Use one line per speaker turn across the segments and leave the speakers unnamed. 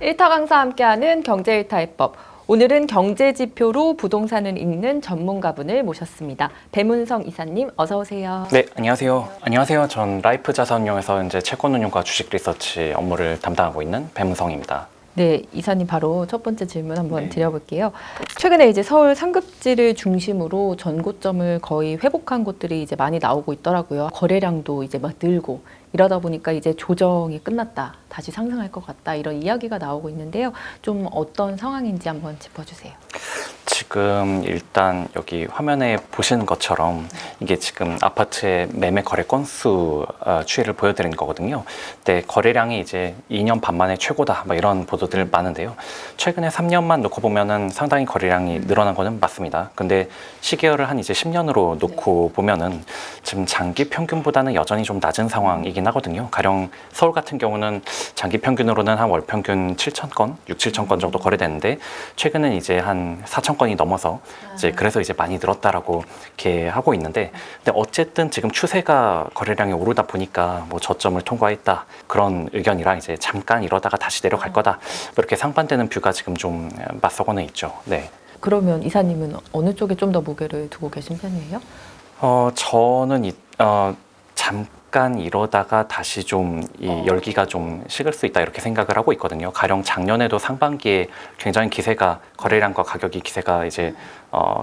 일타 강사 함께하는 경제일타 해법. 오늘은 경제지표로 부동산을 읽는 전문가분을 모셨습니다. 배문성 이사님, 어서 오세요.
네, 안녕하세요. 안녕하세요. 전 라이프 자산운용에서 이제 채권운용과 주식 리서치 업무를 담당하고 있는 배문성입니다.
네, 이사님 바로 첫 번째 질문 한번
네.
드려볼게요. 최근에 이제 서울 상급지를 중심으로 전고점을 거의 회복한 곳들이 이제 많이 나오고 있더라고요. 거래량도 이제 막 늘고 이러다 보니까 이제 조정이 끝났다, 다시 상승할 것 같다 이런 이야기가 나오고 있는데요. 좀 어떤 상황인지 한번 짚어주세요.
지금 일단 여기 화면에 보시는 것처럼 이게 지금 아파트의 매매 거래 건수 추이를 보여드리는 거거든요. 근데 거래량이 이제 2년 반 만에 최고다, 뭐 이런 보도들 많은데요. 최근에 3년만 놓고 보면은 상당히 거래량이 늘어난 거는 맞습니다. 근데 시계열을 한 이제 10년으로 놓고 보면은 지금 장기 평균보다는 여전히 좀 낮은 상황이긴 하거든요. 가령 서울 같은 경우는 장기 평균으로는 한 월 평균 7,000건, 6, 7천 건 정도 거래되는데 최근은 이제 한 4,000건이 넘어서 이제 그래서 이제 많이 늘었다라고 이렇게 하고 있는데, 근데 어쨌든 지금 추세가 거래량이 오르다 보니까 뭐 저점을 통과했다 그런 의견이랑 이제 잠깐 이러다가 다시 내려갈 거다, 뭐 이렇게 상반되는 뷰가 지금 좀 맞서고는 있죠. 네.
그러면 이사님은 어느 쪽에 좀 더 무게를 두고 계신 편이에요?
저는 잠깐 이러다가 다시 좀 이 열기가 좀 식을 수 있다 이렇게 생각을 하고 있거든요. 가령 작년에도 상반기에 굉장히 기세가, 거래량과 가격이 기세가 이제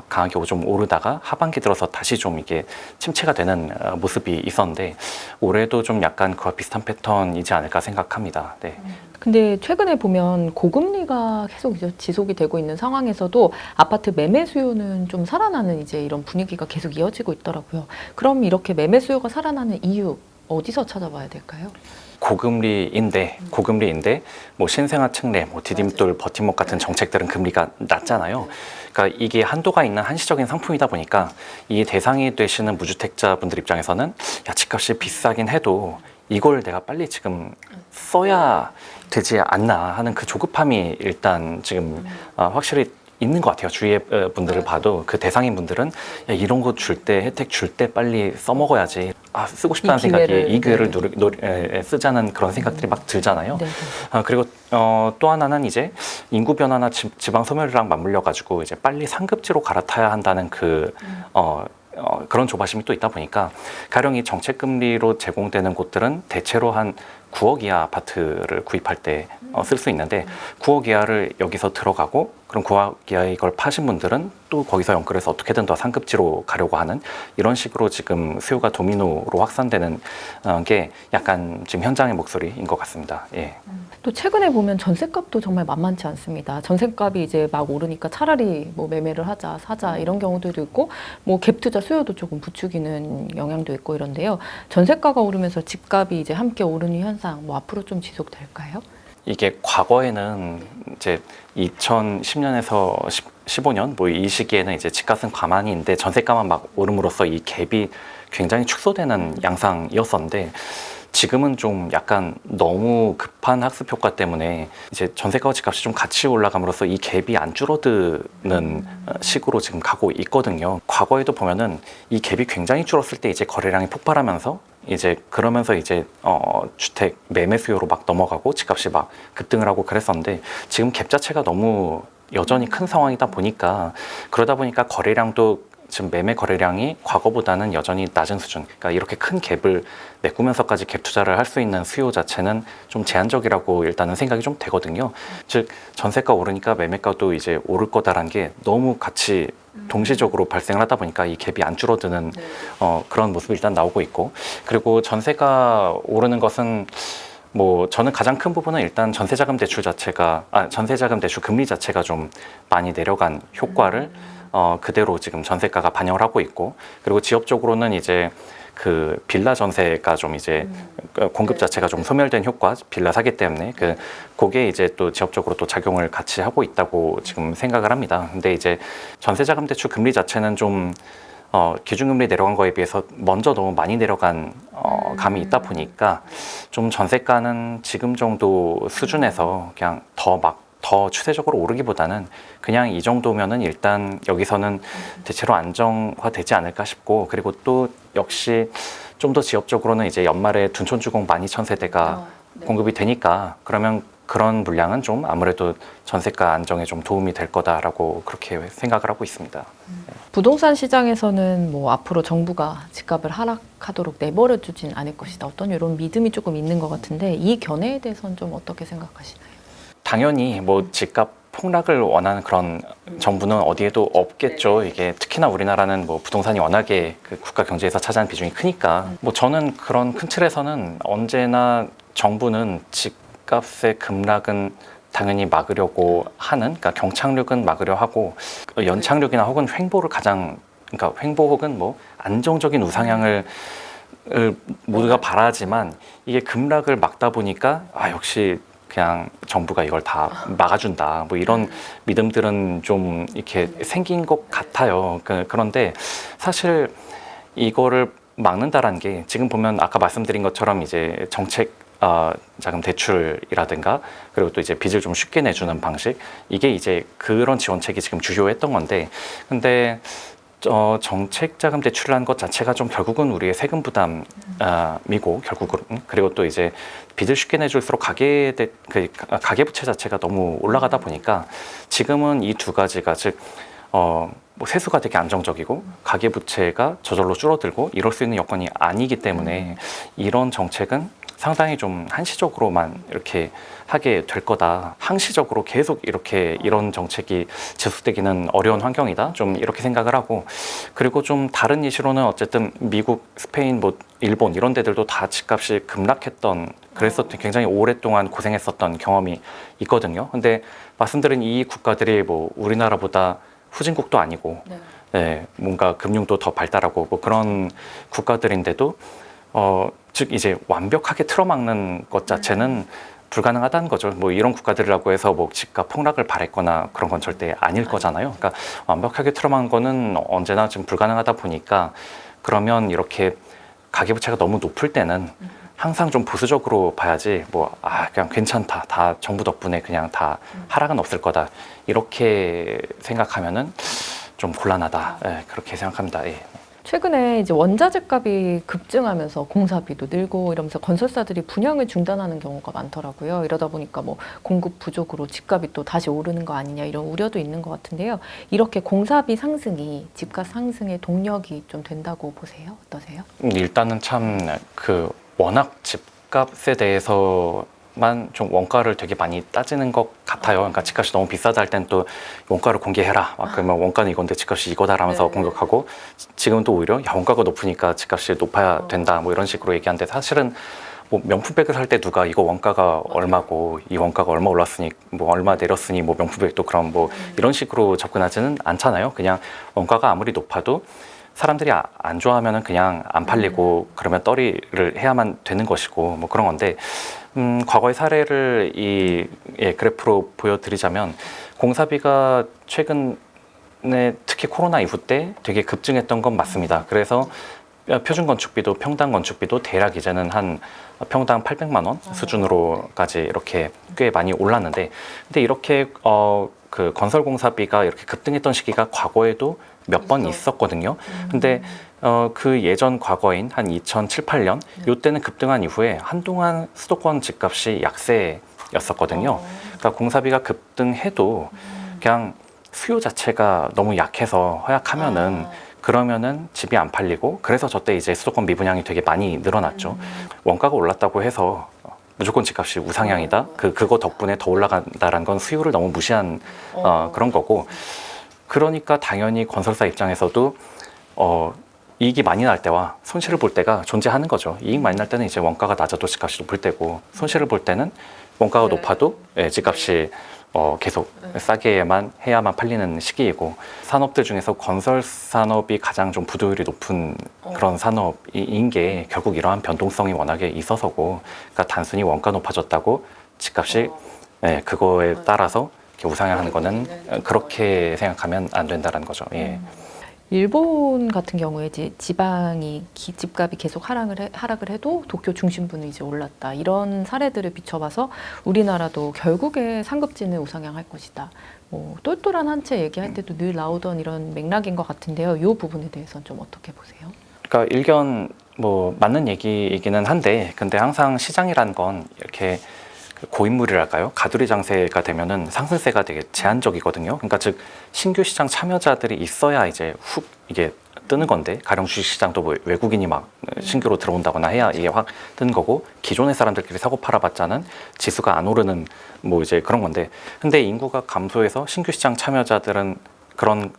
강하게 좀 오르다가 하반기 들어서 다시 좀 이게 침체가 되는 모습이 있었는데, 올해도 좀 약간 그와 비슷한 패턴이지 않을까 생각합니다. 네.
근데 최근에 보면 고금리가 계속 이제 지속이 되고 있는 상황에서도 아파트 매매 수요는 좀 살아나는 이제 이런 분위기가 계속 이어지고 있더라고요. 그럼 이렇게 매매 수요가 살아나는 이유 어디서 찾아봐야 될까요?
고금리인데 뭐 신생아 특례, 뭐 디딤돌, 버팀목 같은 정책들은 금리가 낮잖아요. 그러니까 이게 한도가 있는 한시적인 상품이다 보니까 이 대상이 되시는 무주택자분들 입장에서는 야, 집값이 비싸긴 해도 이걸 내가 빨리 지금 써야 되지 않나 하는 그 조급함이 일단 지금 확실히 있는 것 같아요. 주위의 분들을 봐도 그 대상인 분들은 야, 이런 거 줄 때, 혜택 줄 때 빨리 써먹어야지, 쓰고 싶다는 생각이, 이 기회를 쓰자는 그런 생각들이 막 들잖아요.
네.
그리고 또 하나는 이제 인구 변화나 지방 소멸이랑 맞물려 가지고 이제 빨리 상급지로 갈아타야 한다는 그런 조바심이 또 있다 보니까, 가령 이 정책금리로 제공되는 곳들은 대체로 한 9억 이하 아파트를 구입할 때 쓸 수 있는데, 9억 이하를 여기서 들어가고 그럼 9억 이하에 이걸 파신 분들은 또 거기서 연결해서 어떻게든 더 상급지로 가려고 하는 이런 식으로 지금 수요가 도미노로 확산되는 게 약간 지금 현장의 목소리인 것 같습니다. 예.
또 최근에 보면 전셋값도 정말 만만치 않습니다. 전셋값이 이제 막 오르니까 차라리 뭐 매매를 하자, 사자 이런 경우들도 있고, 뭐 갭 투자 수요도 조금 부추기는 영향도 있고 이런데요. 전셋가가 오르면서 집값이 이제 함께 오르는 현상, 뭐 앞으로 좀 지속될까요?
이게 과거에는 이제 2010년에서 15년 뭐 이 시기에는 이제 집값은 가만히 있는데 전세가만 막 오름으로써 이 갭이 굉장히 축소되는 양상이었었는데, 지금은 좀 약간 너무 급한 학습 효과 때문에 이제 전세가와 집값이 좀 같이 올라감으로써 이 갭이 안 줄어드는 식으로 지금 가고 있거든요. 과거에도 보면은 이 갭이 굉장히 줄었을 때 이제 거래량이 폭발하면서 이제 그러면서 이제 주택 매매 수요로 막 넘어가고 집값이 막 급등을 하고 그랬었는데, 지금 갭 자체가 너무 여전히 큰 상황이다 보니까, 그러다 보니까 거래량도 지금 매매 거래량이 과거보다는 여전히 낮은 수준, 그러니까 이렇게 큰 갭을 메꾸면서까지 갭 투자를 할 수 있는 수요 자체는 좀 제한적이라고 일단은 생각이 좀 되거든요. 즉 전세가 오르니까 매매가도 이제 오를 거다라는 게 너무 같이 동시적으로 발생을 하다 보니까 이 갭이 안 줄어드는 그런 모습이 일단 나오고 있고, 그리고 전세가 오르는 것은 뭐 저는 가장 큰 부분은 일단 전세자금 대출 금리 자체가 좀 많이 내려간 효과를 그대로 지금 전세가가 반영을 하고 있고, 그리고 지역적으로는 이제 그 빌라 전세가 좀 이제 공급 자체가 좀 소멸된 효과, 빌라 사기 때문에 그게 이제 또 지역적으로 또 작용을 같이 하고 있다고 지금 생각을 합니다. 근데 이제 전세자금 대출 금리 자체는 좀 기준금리 내려간 거에 비해서 먼저 너무 많이 내려간 감이 있다 보니까 좀 전세가는 지금 정도 수준에서 그냥 더 추세적으로 오르기보다는 그냥 이 정도면은 일단 여기서는 대체로 안정화되지 않을까 싶고, 그리고 또 역시 좀 더 지역적으로는 이제 연말에 둔촌주공 12,000세대가 공급이 되니까, 그러면 그런 물량은 좀 아무래도 전세가 안정에 좀 도움이 될 거다라고 그렇게 생각을 하고 있습니다.
부동산 시장에서는 뭐 앞으로 정부가 집값을 하락하도록 내버려 두진 않을 것이다. 어떤 이런 믿음이 조금 있는 것 같은데 이 견해에 대해서는 좀 어떻게 생각하시나요?
당연히 뭐 집값 폭락을 원하는 그런 정부는 어디에도 없겠죠. 이게 특히나 우리나라는 뭐 부동산이 워낙에 그 국가 경제에서 차지하는 비중이 크니까 뭐 저는 그런 큰 틀에서는 언제나 정부는 집값의 급락은 당연히 막으려고 하는, 그러니까 경착륙은 막으려 하고 연착륙이나 혹은 횡보를 가장, 그러니까 횡보 혹은 뭐 안정적인 우상향을 모두가 바라지만 이게 급락을 막다 보니까 역시 그냥 정부가 이걸 다 막아준다 뭐 이런 믿음들은 좀 이렇게 생긴 것 같아요. 그런데 사실 이거를 막는다라는 게 지금 보면 아까 말씀드린 것처럼 이제 정책 자금 대출이라든가 그리고 또 이제 빚을 좀 쉽게 내주는 방식, 이게 이제 그런 지원책이 지금 주요했던 건데, 근데 정책 자금 대출이라는 것 자체가 좀 결국은 우리의 세금 부담이고 결국은 그리고 또 이제 빚을 쉽게 내줄수록 가계 부채 자체가 너무 올라가다 보니까 지금은 이 두 가지가 즉 뭐 세수가 되게 안정적이고 가계 부채가 저절로 줄어들고 이럴 수 있는 여건이 아니기 때문에 이런 정책은 상당히 좀 한시적으로만 이렇게 하게 될 거다. 항시적으로 계속 이렇게 이런 정책이 지속되기는 어려운 환경이다. 좀 이렇게 생각을 하고, 그리고 좀 다른 예시로는 어쨌든 미국, 스페인, 뭐 일본 이런 데들도 다 집값이 급락했던, 그래서 굉장히 오랫동안 고생했었던 경험이 있거든요. 근데 말씀드린 이 국가들이 뭐 우리나라보다 후진국도 아니고, 네, 뭔가 금융도 더 발달하고 뭐 그런 국가들인데도 즉 이제 완벽하게 틀어막는 것 자체는 불가능하다는 거죠. 뭐 이런 국가들이라고 해서 뭐 집값 폭락을 바랬거나 그런 건 절대 아닐 거잖아요. 그러니까 완벽하게 틀어막는 거는 언제나 좀 불가능하다 보니까, 그러면 이렇게 가계부채가 너무 높을 때는 항상 좀 보수적으로 봐야지 그냥 괜찮다, 다 정부 덕분에 그냥 다 하락은 없을 거다 이렇게 생각하면은 좀 곤란하다. 예, 그렇게 생각합니다. 예.
최근에 이제 원자재 값이 급증하면서 공사비도 늘고 이러면서 건설사들이 분양을 중단하는 경우가 많더라고요. 이러다 보니까 뭐 공급 부족으로 집값이 또 다시 오르는 거 아니냐 이런 우려도 있는 것 같은데요. 이렇게 공사비 상승이 집값 상승의 동력이 좀 된다고 보세요? 어떠세요?
일단은 참 워낙 집값에 대해서만 좀 원가를 되게 많이 따지는 것 같아요. 그러니까 집값이 너무 비싸다 할 땐 또 원가를 공개해라. 그러면 원가는 이건데 집값이 이거다라면서 공격하고, 지금은 또 오히려 원가가 높으니까 집값이 높아야 된다 뭐 이런 식으로 얘기하는데, 사실은 뭐 명품백을 살 때 누가 이거 원가가 얼마고 이 원가가 얼마 올랐으니 뭐 얼마 내렸으니 뭐 명품백도 그럼 뭐 이런 식으로 접근하지는 않잖아요. 그냥 원가가 아무리 높아도 사람들이 안 좋아하면은 그냥 안 팔리고 그러면 떨이를 해야만 되는 것이고 뭐 그런 건데, 과거의 사례를 그래프로 보여드리자면 공사비가 최근에 특히 코로나 이후 때 되게 급증했던 건 맞습니다. 그래서 표준 건축비도 평당 건축비도 대략 이제는 한 평당 800만 원 수준으로까지 이렇게 꽤 많이 올랐는데, 근데 이렇게 그 건설 공사비가 이렇게 급등했던 시기가 과거에도 몇 번 있었거든요. 근데 그 예전 과거인 한 2007, 8년 요때는 급등한 이후에 한동안 수도권 집값이 약세였었거든요. 그러니까 공사비가 급등해도 그냥 수요 자체가 너무 약해서 허약하면은 그러면은 집이 안 팔리고, 그래서 저때 이제 수도권 미분양이 되게 많이 늘어났죠. 원가가 올랐다고 해서 무조건 집값이 우상향이다. 그거 덕분에 더 올라간다라는 건 수요를 너무 무시한 그런 거고, 그러니까 당연히 건설사 입장에서도 이익이 많이 날 때와 손실을 볼 때가 존재하는 거죠. 이익 많이 날 때는 이제 원가가 낮아도 집값이 높을 때고, 손실을 볼 때는 원가가 높아도 집값이 계속 싸게만 해야만 팔리는 시기이고, 산업들 중에서 건설 산업이 가장 좀 부도율이 높은 그런 산업인 게 결국 이러한 변동성이 워낙에 있어서고, 그러니까 단순히 원가 높아졌다고 집값이 그거에 따라서 이렇게 우상향하는 거는 그렇게 생각하면 안 된다는 거죠. 예.
일본 같은 경우에 이제 지방이 집값이 계속 하락을 해도 도쿄 중심부는 이제 올랐다. 이런 사례들을 비춰봐서 우리나라도 결국에 상급지는 우상향할 것이다. 뭐 똘똘한 한 채 얘기할 때도 늘 나오던 이런 맥락인 것 같은데요. 이 부분에 대해서는 좀 어떻게 보세요?
그러니까 일견 뭐 맞는 얘기이기는 한데, 근데 항상 시장이란 건 이렇게 그 고인물이랄까요? 가두리 장세가 되면은 상승세가 되게 제한적이거든요. 그러니까 즉 신규 시장 참여자들이 있어야 이제 훅 이게 뜨는 건데, 가령 주식시장도 뭐 외국인이 막 신규로 들어온다거나 해야 이게 확 뜨는 거고, 기존의 사람들끼리 사고 팔아봤자는 지수가 안 오르는 뭐 이제 그런 건데, 근데 인구가 감소해서 신규 시장 참여자들은 그런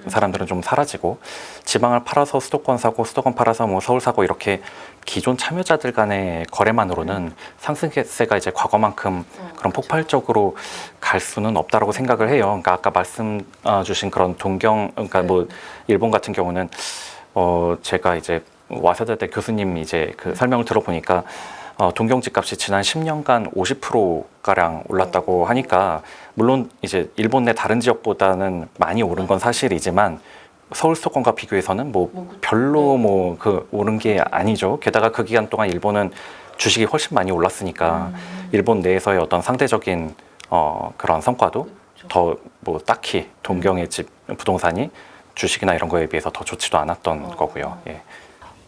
사람들은 좀 사라지고, 지방을 팔아서 수도권 사고, 수도권 팔아서 뭐 서울 사고, 이렇게 기존 참여자들 간의 거래만으로는 상승세가 이제 과거만큼 그런 폭발적으로 갈 수는 없다라고 생각을 해요. 그러니까 아까 말씀 주신 그런 그러니까 뭐 일본 같은 경우는 제가 이제 와세다대 교수님 이제 그 설명을 들어보니까 동경 집값이 지난 10년간 50%가량 올랐다고 하니까, 물론 이제 일본 내 다른 지역보다는 많이 오른 건 사실이지만 서울 수도권과 비교해서는 뭐 별로 뭐 그 오른 게 아니죠. 게다가 그 기간 동안 일본은 주식이 훨씬 많이 올랐으니까 일본 내에서의 어떤 상대적인 그런 성과도 더 뭐 딱히 동경의 집 부동산이 주식이나 이런 거에 비해서 더 좋지도 않았던 거고요. 예.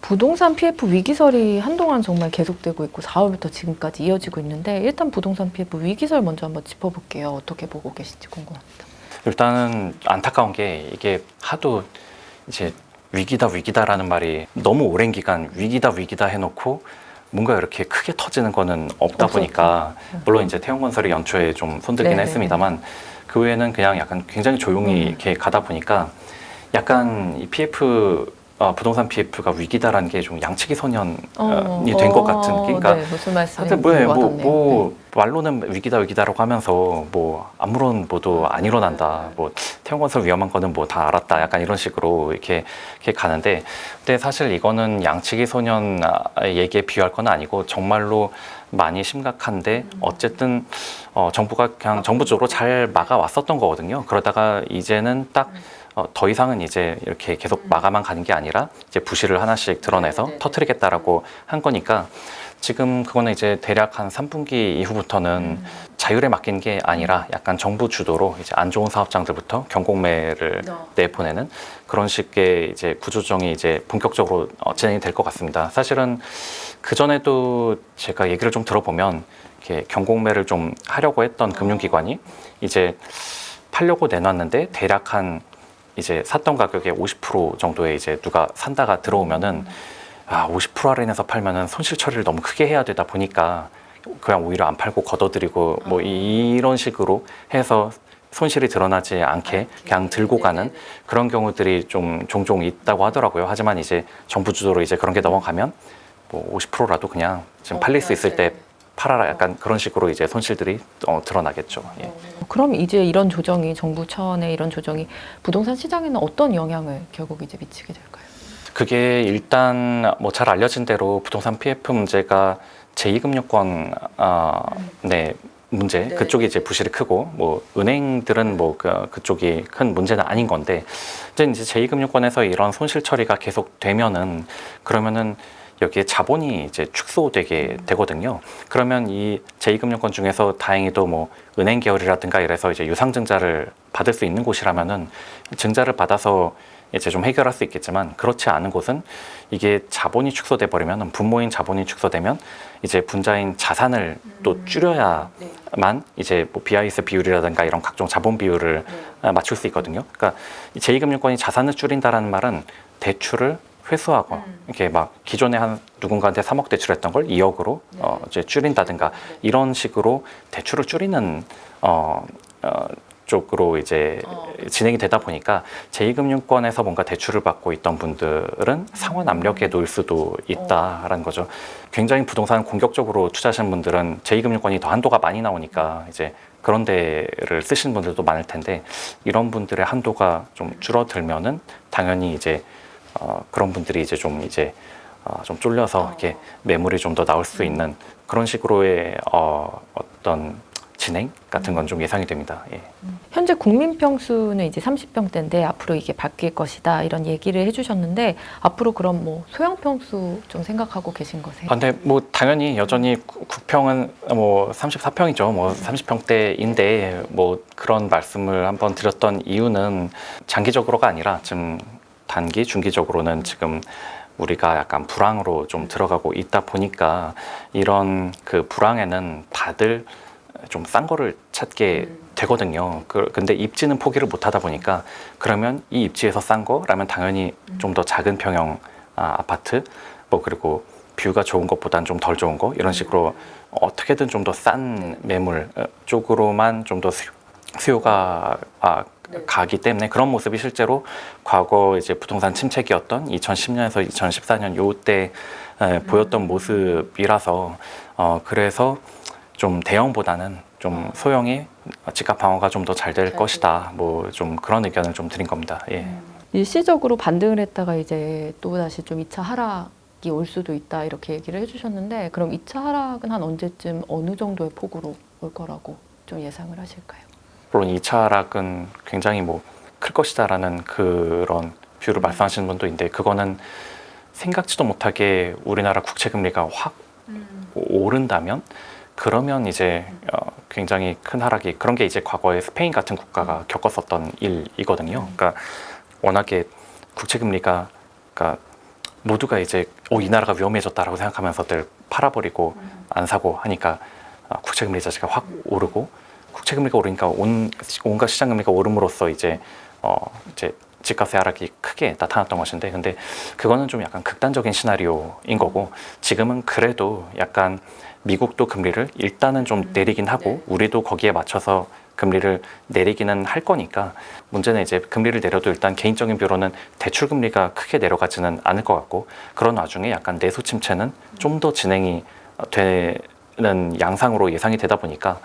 부동산 PF 위기설이 한동안 정말 계속되고 있고 4월부터 지금까지 이어지고 있는데, 일단 부동산 PF 위기설 먼저 한번 짚어볼게요. 어떻게 보고 계신지 궁금합니다.
일단은 안타까운 게, 이게 하도 이제 위기다라는 말이 너무 오랜 기간 위기다 해놓고 뭔가 이렇게 크게 터지는 거는 없다 보니까, 물론 이제 태용건설이 연초에 좀 손들긴 했습니다만, 그 외에는 그냥 약간 굉장히 조용히 이렇게 가다 보니까 약간 이 부동산 PF가 위기다라는 게 좀 양치기 소년이 된 것 같은 느낌. 그러니까
네, 무슨 말씀인지 와닿네요.
말로는 위기다라고 하면서 뭐 아무런 뭐도 안 일어난다, 뭐 태용건설 위험한 거는 뭐 다 알았다, 약간 이런 식으로 이렇게 가는데, 근데 사실 이거는 양치기 소년 얘기에 비유할 건 아니고 정말로 많이 심각한데, 어쨌든 정부가 그냥 정부적으로 잘 막아왔었던 거거든요. 그러다가 이제는 딱 더 이상은 이제 이렇게 계속 막아만 가는 게 아니라 이제 부실을 하나씩 드러내서 터뜨리겠다라고 한 거니까, 지금 그거는 이제 대략 한 3분기 이후부터는 자율에 맡긴 게 아니라 약간 정부 주도로 이제 안 좋은 사업장들부터 경공매를 내보내는 그런 식의 이제 구조조정이 이제 본격적으로 진행이 될 것 같습니다. 사실은 그 전에도 제가 얘기를 좀 들어보면, 이렇게 경공매를 좀 하려고 했던 금융기관이 이제 팔려고 내놨는데 대략 한 이제 샀던 가격의 50% 정도에 이제 누가 산다가 들어오면은 50% 할인해서 팔면은 손실 처리를 너무 크게 해야 되다 보니까 그냥 오히려 안 팔고 걷어들이고 뭐 이런 식으로 해서 손실이 드러나지 않게 그냥 들고 가는 그런 경우들이 좀 종종 있다고 하더라고요. 하지만 이제 정부 주도로 이제 그런 게 넘어가면 뭐 50%라도 그냥 지금 팔릴 수 있을 때 팔아라, 약간 그런 식으로 이제 손실들이 드러나겠죠. 예.
그럼 이제 이런 조정이, 정부 차원의 이런 조정이 부동산 시장에는 어떤 영향을 결국 이제 미치게 될까요?
그게 일단 뭐 잘 알려진 대로 부동산 PF 문제가 제2금융권 네 문제, 그쪽이 이제 부실이 크고, 뭐 은행들은 뭐 그쪽이 큰 문제는 아닌 건데, 이제 제2금융권에서 이런 손실 처리가 계속 되면은, 그러면은 여기에 자본이 이제 축소되게 되거든요. 그러면 이 제2금융권 중에서 다행히도 뭐 은행 계열이라든가 이래서 이제 유상증자를 받을 수 있는 곳이라면은 증자를 받아서 이제 좀 해결할 수 있겠지만, 그렇지 않은 곳은 이게 자본이 축소돼 버리면, 분모인 자본이 축소되면 이제 분자인 자산을 또 줄여야만 이제 뭐 BIS 비율이라든가 이런 각종 자본 비율을 맞출 수 있거든요. 그러니까 제2금융권이 자산을 줄인다라는 말은 대출을 회수하고 이렇게 막 기존에 한 누군가한테 3억 대출했던 걸 2억으로 이제 줄인다든가 이런 식으로 대출을 줄이는 쪽으로 이제 진행이 되다 보니까, 제2금융권에서 뭔가 대출을 받고 있던 분들은 상환 압력에 놓일 수도 있다라는 거죠. 굉장히 부동산 공격적으로 투자하시는 분들은 제2금융권이 더 한도가 많이 나오니까 이제 그런 데를 쓰시는 분들도 많을 텐데, 이런 분들의 한도가 좀 줄어들면은 당연히 이제 그런 분들이 이제 좀 쫄려서 이렇게 매물이 좀 더 나올 수 있는 그런 식으로의 어떤 진행 같은 건 좀 예상이 됩니다. 예.
현재 국민 평수는 이제 30평대인데 앞으로 이게 바뀔 것이다, 이런 얘기를 해주셨는데, 앞으로 그럼 뭐 소형 평수 좀 생각하고 계신 거세요?
근데 뭐 당연히 여전히 국평은 뭐 34평이죠. 뭐 30평대인데 뭐 그런 말씀을 한번 드렸던 이유는 장기적으로가 아니라 지금 단기, 중기적으로는 지금 우리가 약간 불황으로 좀 들어가고 있다 보니까 이런 그 불황에는 다들 좀 싼 거를 찾게 되거든요. 근데 입지는 포기를 못 하다 보니까 그러면 이 입지에서 싼 거라면 당연히 좀 더 작은 평형 아파트 뭐 그리고 뷰가 좋은 것보단 좀 덜 좋은 거 이런 식으로 어떻게든 좀 더 싼 매물 쪽으로만 좀 더 수요가 가기 때문에 그런 모습이 실제로 과거 이제 부동산 침체기였던 2010년에서 2014년 요때 보였던 모습이라서 그래서 좀 대형보다는 좀 소형의 집값 방어가 좀 더 잘 될 것이다. 뭐 좀 그런 의견을 좀 드린 겁니다. 예.
일시적으로 반등을 했다가 이제 또 다시 좀 2차 하락이 올 수도 있다 이렇게 얘기를 해주셨는데 그럼 2차 하락은 한 언제쯤 어느 정도의 폭으로 올 거라고 좀 예상을 하실까요?
물론 2차 하락은 굉장히 뭐 클 것이다라는 그런 뷰를 말씀하시는 분도 있는데 그거는 생각지도 못하게 우리나라 국채 금리가 확 오른다면 그러면 이제 굉장히 큰 하락이 그런 게 이제 과거에 스페인 같은 국가가 겪었었던 일이거든요. 그러니까 워낙에 국채 금리가 그러니까 모두가 이제 이 나라가 위험해졌다라고 생각하면서들 팔아버리고 안 사고 하니까 국채 금리 자체가 확 오르고 국채 금리가 오르니까 온갖 시장 금리가 오름으로써 이제 집값의 하락이 크게 나타났던 것인데 근데 그거는 좀 약간 극단적인 시나리오인 거고 지금은 그래도 약간 미국도 금리를 일단은 좀 내리긴 하고 우리도 거기에 맞춰서 금리를 내리기는 할 거니까 문제는 이제 금리를 내려도 일단 개인적인 뷰로는 대출 금리가 크게 내려가지는 않을 것 같고 그런 와중에 약간 내수 침체는 좀 더 진행이 되는 양상으로 예상이 되다 보니까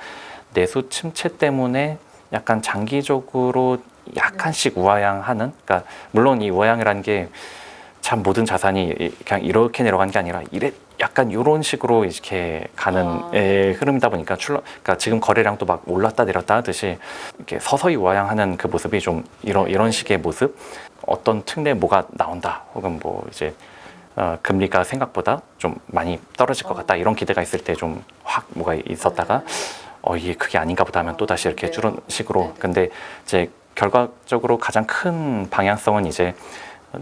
내수 침체 때문에 약간 장기적으로 약간씩 우하향하는 그러니까 물론 이 우하향이라는 게 참 모든 자산이 그냥 이렇게 내려가는 게 아니라 약간 이런 식으로 이렇게 가는 흐름이다 보니까 그러니까 지금 거래량도 막 올랐다 내렸다 하듯이 이렇게 서서히 우하향하는 그 모습이 좀 이런 식의 모습 어떤 특례 뭐가 나온다 혹은 뭐 이제 금리가 생각보다 좀 많이 떨어질 것 같다 이런 기대가 있을 때 좀 확 뭐가 있었다가 이게 그게 아닌가 보다 하면 또 다시 이렇게 줄은 식으로 근데 이제 결과적으로 가장 큰 방향성은 이제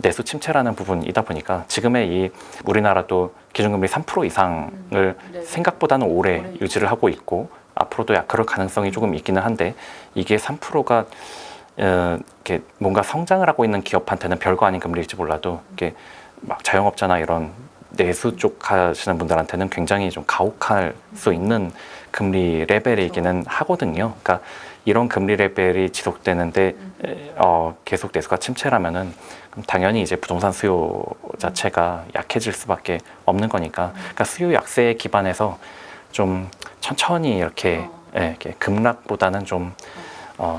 내수 침체라는 부분이다 보니까 지금의 이 우리나라도 기준금리 3% 이상을 생각보다는 오래 유지를 하고 있고 앞으로도 그럴 가능성이 조금 있기는 한데 이게 3%가 이렇게 뭔가 성장을 하고 있는 기업한테는 별거 아닌 금리일지 몰라도 이게 막 자영업자나 이런 내수 쪽 하시는 분들한테는 굉장히 좀 가혹할 수 있는 금리 레벨이기는 하거든요. 그러니까 이런 금리 레벨이 지속되는데 계속 내수가 침체라면은 그럼 당연히 이제 부동산 수요 자체가 약해질 수밖에 없는 거니까. 그러니까 수요 약세에 기반해서 좀 천천히 이렇게, 이렇게 급락보다는 좀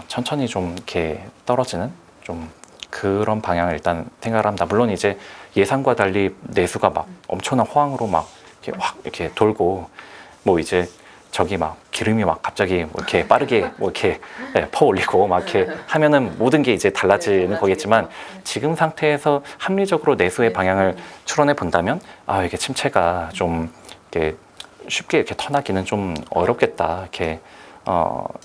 천천히 좀 이렇게 떨어지는 좀 그런 방향을 일단 생각을 합니다. 물론 이제 예상과 달리 내수가 막 엄청난 호황으로 막 이렇게 확 이렇게 돌고 뭐 이제 저기 막 기름이 막 갑자기 뭐 이렇게 빠르게 뭐 이렇게 퍼 올리고 막 이렇게 하면은 모든 게 이제 달라지는 거겠지만 지금 상태에서 합리적으로 내수의 방향을 추론해 본다면 이게 침체가 좀 이렇게 쉽게 이렇게 터나기는 좀 어렵겠다 이렇게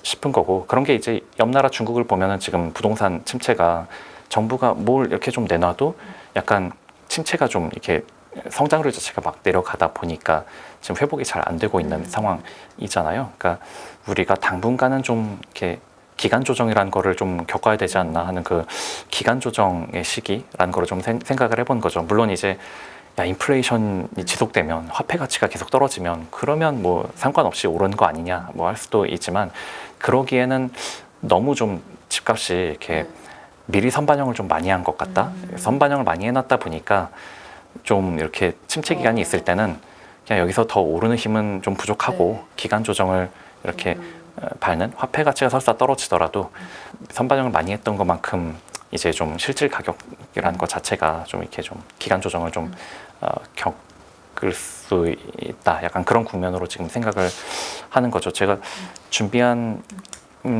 싶은 거고 그런 게 이제 옆 나라 중국을 보면은 지금 부동산 침체가 정부가 뭘 이렇게 좀 내놔도 약간 침체가 좀 이렇게 성장률 자체가 막 내려가다 보니까 지금 회복이 잘 안 되고 있는 상황이잖아요. 그러니까 우리가 당분간은 좀 이렇게 기간 조정이라는 거를 좀 겪어야 되지 않나 하는 그 기간 조정의 시기라는 거를 좀 생각을 해본 거죠. 물론 이제 인플레이션이 지속되면 화폐 가치가 계속 떨어지면 그러면 뭐 상관없이 오르는 거 아니냐 뭐 할 수도 있지만 그러기에는 너무 좀 집값이 이렇게 미리 선반영을 좀 많이 한 것 같다. 선반영을 많이 해놨다 보니까 좀 이렇게 침체 기간이 있을 때는 그냥 여기서 더 오르는 힘은 좀 부족하고 기간 조정을 이렇게 밟는 화폐 가치가 설사 떨어지더라도 선반영을 많이 했던 것만큼 이제 좀 실질 가격이라는 것 자체가 좀 이렇게 좀 기간 조정을 좀 겪을 수 있다. 약간 그런 국면으로 지금 생각을 하는 거죠. 제가 준비한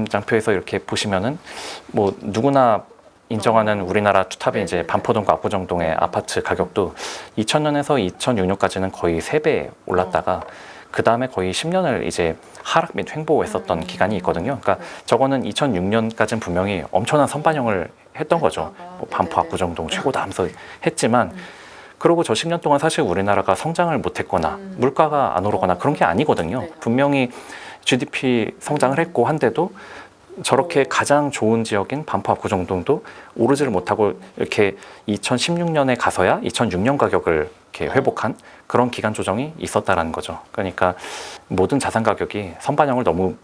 장표에서 이렇게 보시면은 뭐 누구나 인정하는 우리나라 투탑의 이제 반포동과 압구정동의 아파트 가격도 2000년에서 2006년까지는 거의 3배 올랐다가 그 다음에 거의 10년을 이제 하락 및 횡보했었던 기간이 있거든요. 그러니까 저거는 2006년까지는 분명히 엄청난 선반영을 했던 거죠. 뭐 반포 압구정동 최고다 하면서 했지만 그리고 저 10년 동안 사실 우리나라가 성장을 못했거나 물가가 안 오르거나 그런 게 아니거든요. 분명히 GDP 성장을 했고 한데도 저렇게 가장 좋은 지역인 반포 압구정동도 오르지를 못하고 이렇게 2016년에 가서야 2006년 가격을 이렇게 회복한 그런 기간 조정이 있었다라는 거죠. 그러니까 모든 자산 가격이 선반영을 너무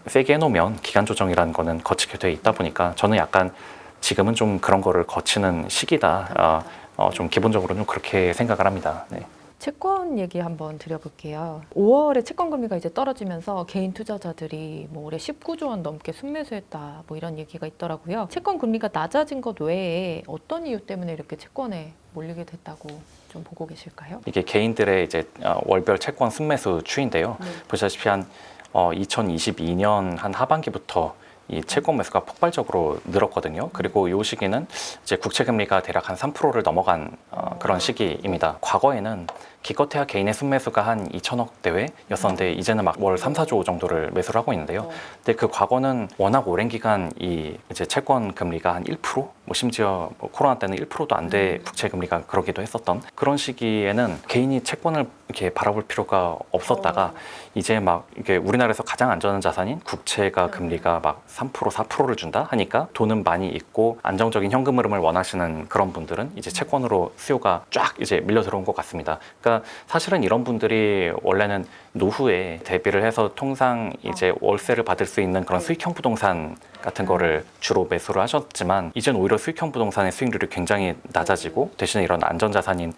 세게 해놓으면 기간 조정이라는 거는 거치게 돼 있다 보니까 저는 약간 지금은 좀 그런 거를 거치는 시기다. 좀 기본적으로는 그렇게 생각을 합니다. 네.
채권 얘기 한번 드려볼게요. 5월에 채권 금리가 이제 떨어지면서 개인 투자자들이 뭐 올해 19조 원 넘게 순매수했다 뭐 이런 얘기가 있더라고요. 채권 금리가 낮아진 것 외에 어떤 이유 때문에 이렇게 채권에 몰리게 됐다고 좀 보고 계실까요?
이게 개인들의 이제 월별 채권 순매수 추인데요. 보시다시피 한 2022년 한 하반기부터 이 채권 매수가 폭발적으로 늘었거든요. 그리고 이 시기는 이제 국채 금리가 대략 한 3%를 넘어간 그런 시기입니다. 과거에는 기껏해야 개인의 순매수가 한 2천억 대회였었는데 이제는 막 월 3, 4조 정도를 매수를 하고 있는데요. 근데 그 과거는 워낙 오랜 기간 이 이제 채권 금리가 한 1%, 뭐 심지어 뭐 코로나 때는 1%도 안 돼 국채 금리가 그러기도 했었던 그런 시기에는 개인이 채권을 이렇게 바라볼 필요가 없었다가 이제 막 이게 우리나라에서 가장 안전한 자산인 국채가 금리가 막 3%, 4%를 준다 하니까 돈은 많이 있고 안정적인 현금 흐름을 원하시는 그런 분들은 이제 채권으로 수요가 쫙 이제 밀려 들어온 것 같습니다. 그러니까 사실은 이런 분들이 원래는 노후에 대비를 해서 통상 이제 월세를 받을 수 있는 그런 수익형 부동산 같은 거를 주로 매수를 하셨지만 이제는 오히려 수익형 부동산의 수익률이 굉장히 낮아지고 대신에 이런 안전자산인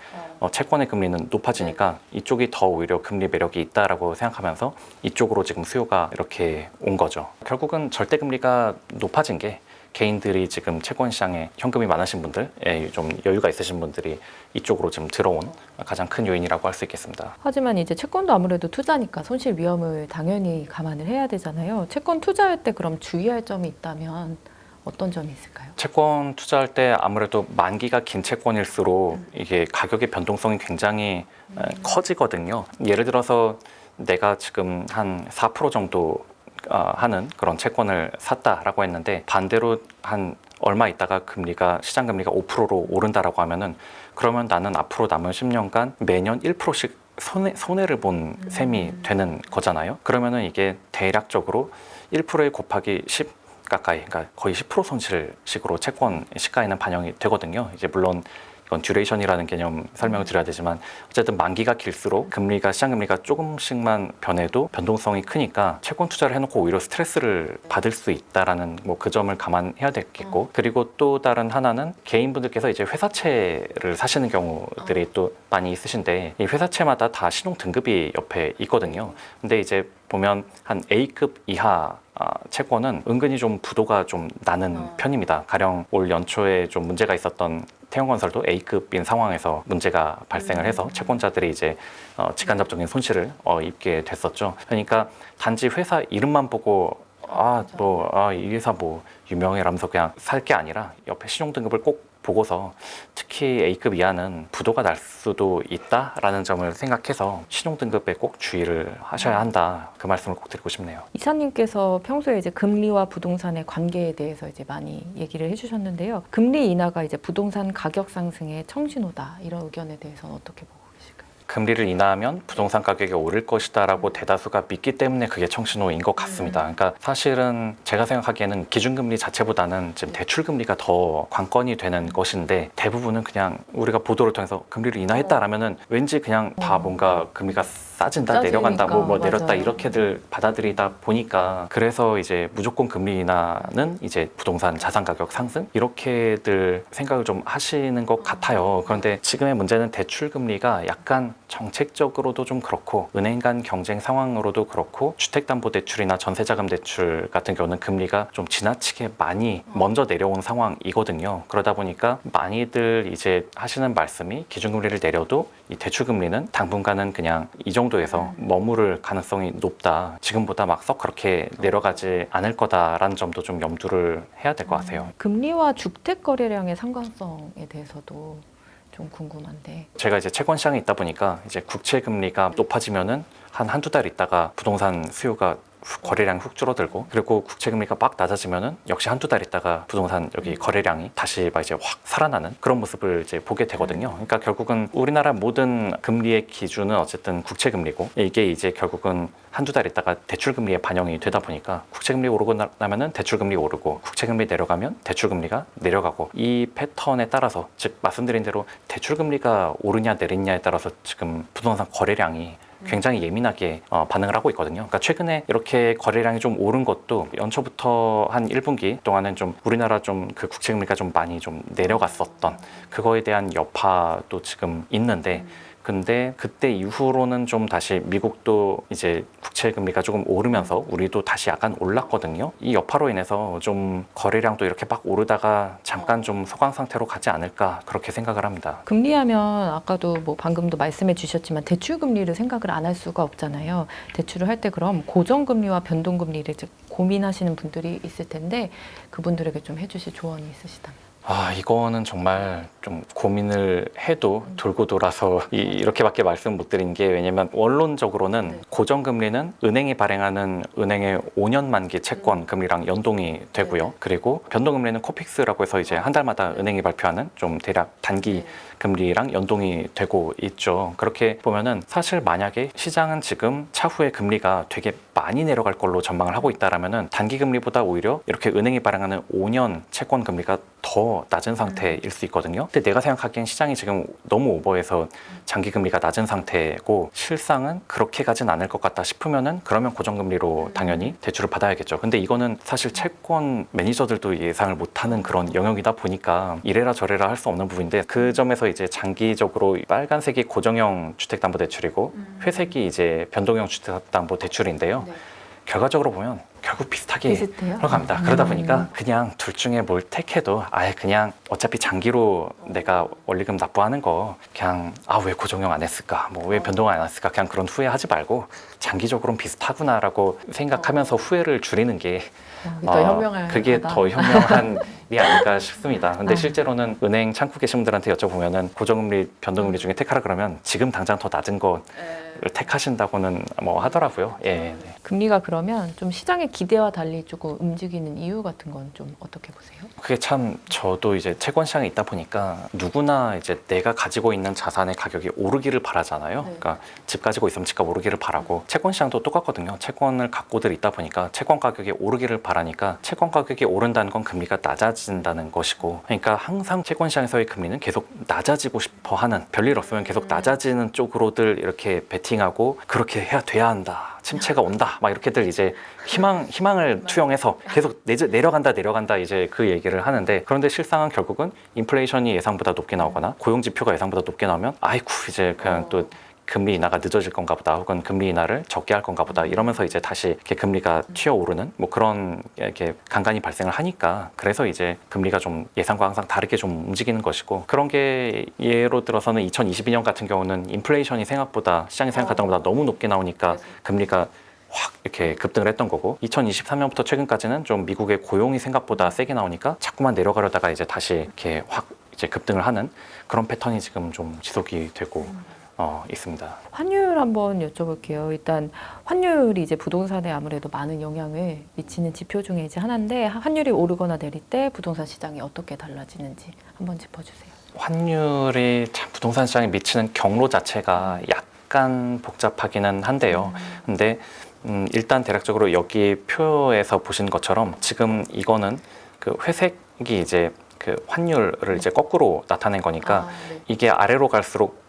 채권의 금리는 높아지니까 이쪽이 더 오히려 금리 매력이 있다라고 생각하면서 이쪽으로 지금 수요가 이렇게 온 거죠. 결국은 절대금리가 높아진 게 개인들이 지금 채권 시장에 현금이 많으신 분들, 좀 여유가 있으신 분들이 이쪽으로 지금 들어온 가장 큰 요인이라고 할 수 있겠습니다.
하지만 이제 채권도 아무래도 투자니까 손실 위험을 당연히 감안을 해야 되잖아요. 채권 투자할 때 그럼 주의할 점이 있다면 어떤 점이 있을까요?
채권 투자할 때 아무래도 만기가 긴 채권일수록 이게 가격의 변동성이 굉장히 커지거든요. 예를 들어서 내가 지금 한 4% 정도 하는 그런 채권을 샀다라고 했는데 반대로 한 얼마 있다가 금리가 시장 금리가 5%로 오른다라고 하면은 그러면 나는 앞으로 남은 10년간 매년 1%씩 손해를 본 셈이 되는 거잖아요. 그러면은 이게 대략적으로 1%에 곱하기 10 가까이, 그러니까 거의 10% 손실식으로 채권 시가에는 반영이 되거든요. 이제 물론 이건 듀레이션이라는 개념 설명을 드려야 되지만 어쨌든 만기가 길수록 금리가 시장 금리가 조금씩만 변해도 변동성이 크니까 채권 투자를 해놓고 오히려 스트레스를 받을 수 있다라는 뭐 그 점을 감안해야 되겠고 그리고 또 다른 하나는 개인분들께서 이제 회사채를 사시는 경우들이 또 많이 있으신데 이 회사채마다 다 신용 등급이 옆에 있거든요. 근데 이제 보면 한 A급 이하 채권은 은근히 좀 부도가 좀 나는 편입니다. 가령 올 연초에 좀 문제가 있었던 태형건설도 A급인 상황에서 문제가 발생을 해서 채권자들이 이제 직간접적인 손실을 입게 됐었죠. 그러니까 단지 회사 이름만 보고 이 회사 뭐 유명해라면서 그냥 살 게 아니라 옆에 신용등급을 꼭 보고서 특히 A급 이하는 부도가 날 수도 있다라는 점을 생각해서 신용등급에 꼭 주의를 하셔야 한다. 그 말씀을 꼭 드리고 싶네요.
이사님께서 평소에 이제 금리와 부동산의 관계에 대해서 이제 많이 얘기를 해주셨는데요. 금리 인하가 이제 부동산 가격 상승의 청신호다 이런 의견에 대해서는 어떻게 보고 계실까요?
금리를 인하하면 부동산 가격이 오를 것이다라고 대다수가 믿기 때문에 그게 청신호인 것 같습니다. 그러니까 사실은 제가 생각하기에는 기준금리 자체보다는 지금 대출금리가 더 관건이 되는 것인데 대부분은 그냥 우리가 보도를 통해서 금리를 인하했다라면은 왠지 그냥 다 뭔가 금리가 싸진다, 내려간다, 뭐 내렸다
맞아요.
이렇게들 받아들이다 보니까 그래서 이제 무조건 금리 인하는 이제 부동산 자산 가격 상승 이렇게들 생각을 좀 하시는 것 같아요. 그런데 지금의 문제는 대출 금리가 약간 정책적으로도 좀 그렇고 은행 간 경쟁 상황으로도 그렇고 주택담보대출이나 전세자금대출 같은 경우는 금리가 좀 지나치게 많이 먼저 내려온 상황이거든요. 그러다 보니까 많이들 이제 하시는 말씀이 기준금리를 내려도 이 대출금리는 당분간은 그냥 이 정도에서 머무를 가능성이 높다. 지금보다 막 썩 그렇게 내려가지 않을 거다라는 점도 좀 염두를 해야 될 것 같아요.
금리와 주택 거래량의 상관성에 대해서도 좀 궁금한데.
제가 이제 채권 시장에 있다 보니까 이제 국채 금리가 높아지면은 한두 달 있다가 부동산 수요가 거래량이 훅 줄어들고, 그리고 국채 금리가 막 낮아지면은 역시 한두 달 있다가 부동산 여기 거래량이 다시 막 이제 확 살아나는 그런 모습을 이제 보게 되거든요. 그러니까 결국은 우리나라 모든 금리의 기준은 어쨌든 국채 금리고, 이게 이제 결국은 한두 달 있다가 대출 금리에 반영이 되다 보니까 국채 금리 오르고 나면은 대출 금리 오르고, 국채 금리 내려가면 대출 금리가 내려가고, 이 패턴에 따라서, 즉 말씀드린 대로 대출 금리가 오르냐 내리냐에 따라서 지금 부동산 거래량이 굉장히 예민하게 반응을 하고 있거든요. 그러니까 최근에 이렇게 거래량이 좀 오른 것도 연초부터 한 1분기 동안은 좀 우리나라 좀 그 국채 금리가 좀 많이 좀 내려갔었던 그거에 대한 여파도 지금 있는데, 근데 그때 이후로는 좀 다시 미국도 이제 국채 금리가 조금 오르면서 우리도 다시 약간 올랐거든요. 이 여파로 인해서 좀 거래량도 이렇게 막 오르다가 잠깐 좀 소강 상태로 가지 않을까, 그렇게 생각을 합니다.
금리하면 아까도 뭐 방금도 말씀해 주셨지만 대출 금리를 생각을 안 할 수가 없잖아요. 대출을 할 때 그럼 고정금리와 변동금리를 고민하시는 분들이 있을 텐데, 그분들에게 좀 해주실 조언이 있으시다면?
이거는 정말 좀 고민을 해도 돌고 돌아서 이렇게밖에 말씀 못 드린 게, 왜냐면 원론적으로는 고정금리는 은행이 발행하는 은행의 5년 만기 채권 금리랑 연동이 되고요. 그리고 변동금리는 코픽스라고 해서 이제 한 달마다 은행이 발표하는 좀 대략 단기 금리랑 연동이 되고 있죠. 그렇게 보면은 사실 만약에 시장은 지금 차후에 금리가 되게 많이 내려갈 걸로 전망을 하고 있다라면은 단기 금리보다 오히려 이렇게 은행이 발행하는 5년 채권 금리가 더 낮은 상태일 수 있거든요. 근데 내가 생각하기엔 시장이 지금 너무 오버해서 장기 금리가 낮은 상태고, 실상은 그렇게 가진 않을 것 같다 싶으면은 그러면 고정금리로 당연히 대출을 받아야겠죠. 근데 이거는 사실 채권 매니저들도 예상을 못하는 그런 영역이다 보니까 이래라 저래라 할 수 없는 부분인데, 그 점에서 이제 장기적으로 빨간색이 고정형 주택담보대출이고 회색이 이제 변동형 주택담보대출인데요. 결과적으로 보면 결국 비슷하게
비슷해요?
흘러갑니다. 그러다 보니까 그냥 둘 중에 뭘 택해도 아예 그냥 어차피 장기로 내가 원리금 납부하는 거 그냥 왜 고정형 안 했을까, 뭐 왜 변동 안 했을까, 그냥 그런 후회하지 말고 장기적으로는 비슷하구나라고 생각하면서 후회를 줄이는 게
더 현명한
그게
거다.
더 현명한 일이 아닐까 싶습니다. 근데 실제로는 은행 창구 계신 분들한테 여쭤보면은 고정금리, 변동금리 중에 택하라 그러면 지금 당장 더 낮은 거 택하신다고는 뭐 하더라고요. 예. 네.
금리가 그러면 좀 시장의 기대와 달리 조금 움직이는 이유 같은 건 좀 어떻게 보세요?
그게 참, 저도 이제 채권 시장에 있다 보니까 누구나 이제 내가 가지고 있는 자산의 가격이 오르기를 바라잖아요. 그러니까 집 가지고 있으면 집값 오르기를 바라고, 채권 시장도 똑같거든요. 채권을 갖고들 있다 보니까 채권 가격이 오르기를 바라니까, 채권 가격이 오른다는 건 금리가 낮아진다는 것이고, 그러니까 항상 채권 시장에서의 금리는 계속 낮아지고 싶어 하는, 별일 없으면 계속 낮아지는 쪽으로들 이렇게 베팅하고, 그렇게 돼야 한다, 침체가 온다, 막 이렇게들 이제 희망을 투영해서 계속 내려간다 이제 그 얘기를 하는데, 그런데 실상은 결국은 인플레이션이 예상보다 높게 나오거나 고용 지표가 예상보다 높게 나오면 아이쿠 이제 그냥 또 금리 인하가 늦어질 건가 보다, 혹은 금리 인하를 적게 할 건가 보다 이러면서 이제 다시 이렇게 금리가 튀어오르는 뭐 그런 이렇게 간간이 발생을 하니까, 그래서 이제 금리가 좀 예상과 항상 다르게 좀 움직이는 것이고, 그런 게 예로 들어서는 2022년 같은 경우는 인플레이션이 생각보다 시장이 생각하던 것보다 너무 높게 나오니까 금리가 확 이렇게 급등을 했던 거고, 2023년부터 최근까지는 좀 미국의 고용이 생각보다 세게 나오니까 자꾸만 내려가려다가 이제 다시 이렇게 확 이제 급등을 하는 그런 패턴이 지금 좀 지속이 되고 있습니다.
환율 한번 여쭤볼게요. 일단 환율이 이제 부동산에 아무래도 많은 영향을 미치는 지표 중에 이제 하나인데, 환율이 오르거나 내릴 때 부동산 시장이 어떻게 달라지는지 한번 짚어주세요.
환율이 참 부동산 시장에 미치는 경로 자체가 약간 복잡하기는 한데요. 근데 일단 대략적으로 여기 표에서 보신 것처럼 지금 이거는 그 회색이 이제 그 환율을 이제 거꾸로 나타낸 거니까, 이게 아래로 갈수록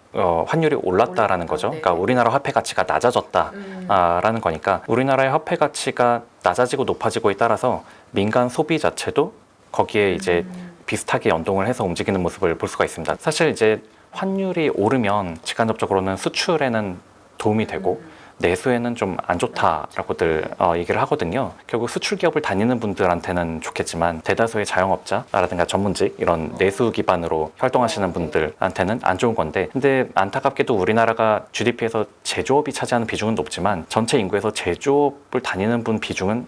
환율이 올랐다라는 거죠. 그러니까 우리나라 화폐 가치가 낮아졌다라는 거니까, 우리나라의 화폐 가치가 낮아지고 높아지고에 따라서 민간 소비 자체도 거기에 이제 비슷하게 연동을 해서 움직이는 모습을 볼 수가 있습니다. 사실 이제 환율이 오르면 직간접적으로는 수출에는 도움이 되고 내수에는 좀 안 좋다라고들 얘기를 하거든요. 결국 수출 기업을 다니는 분들한테는 좋겠지만, 대다수의 자영업자라든가 전문직, 이런 내수 기반으로 활동하시는 분들한테는 안 좋은 건데, 근데 안타깝게도 우리나라가 GDP에서 제조업이 차지하는 비중은 높지만 전체 인구에서 제조업을 다니는 분 비중은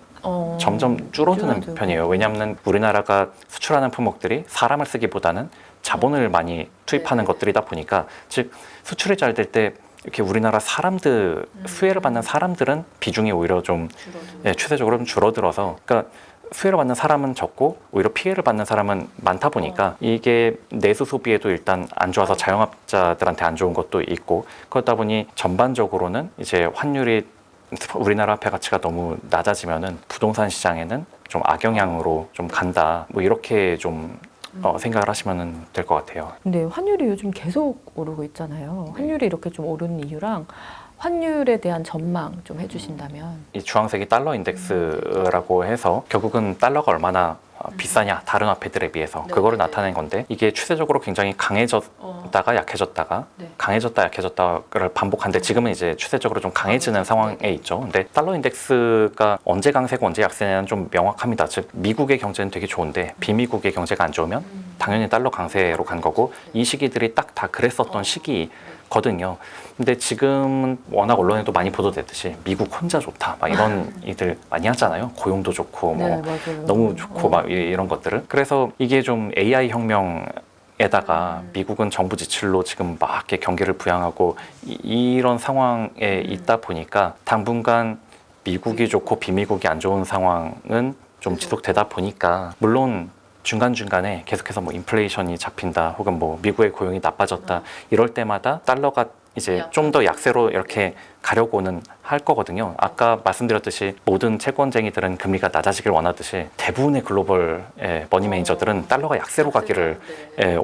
점점 줄어드는 편이에요. 왜냐하면 우리나라가 수출하는 품목들이 사람을 쓰기보다는 자본을 많이 투입하는 것들이다 보니까, 즉 수출이 잘 될 때 이렇게 우리나라 사람들 수혜를 받는 사람들은 비중이 오히려 좀 추세적으로 좀 줄어들어서 그러니까 수혜를 받는 사람은 적고 오히려 피해를 받는 사람은 많다 보니까 이게 내수 소비에도 일단 안 좋아서 자영업자들한테 안 좋은 것도 있고 그러다 보니 전반적으로는 이제 환율이 우리나라 화폐 가치가 너무 낮아지면은 부동산 시장에는 좀 악영향으로 좀 간다 뭐 이렇게 좀 생각을 하시면 될 것 같아요.
근데 환율이 요즘 계속 오르고 있잖아요. 환율이 이렇게 좀 오르는 이유랑 환율에 대한 전망 좀 해주신다면.
이 주황색이 달러 인덱스라고 해서 결국은 달러가 얼마나 비싸냐 다른 화폐들에 비해서 그거를 나타낸 건데 이게 추세적으로 굉장히 강해졌다가 약해졌다가 강해졌다 약해졌다를 반복하는데 지금은 이제 추세적으로 좀 강해지는 상황에 있죠. 근데 달러 인덱스가 언제 강세고 언제 약세냐는 좀 명확합니다. 즉 미국의 경제는 되게 좋은데 비미국의 경제가 안 좋으면 당연히 달러 강세로 간 거고 이 시기들이 딱 다 그랬었던 시기거든요. 근데 지금 워낙 언론에도 많이 보도됐듯이 미국 혼자 좋다 막 이런 일들 많이 하잖아요. 고용도 좋고 뭐
맞아요.
너무 좋고 막 이런 것들을. 그래서 이게 좀 AI 혁명에다가 미국은 정부 지출로 지금 막 이렇게 경기를 부양하고 이런 상황에 있다 보니까 당분간 미국이 좋고 비미국이 안 좋은 상황은 좀 지속되다 보니까 물론 중간중간에 계속해서 뭐 인플레이션이 잡힌다 혹은 뭐 미국의 고용이 나빠졌다 이럴 때마다 달러가 이제 좀 더 약세로 이렇게 가려고는 할 거거든요. 아까 말씀드렸듯이 모든 채권쟁이들은 금리가 낮아지길 원하듯이 대부분의 글로벌 머니 매니저들은 달러가 약세로 가기를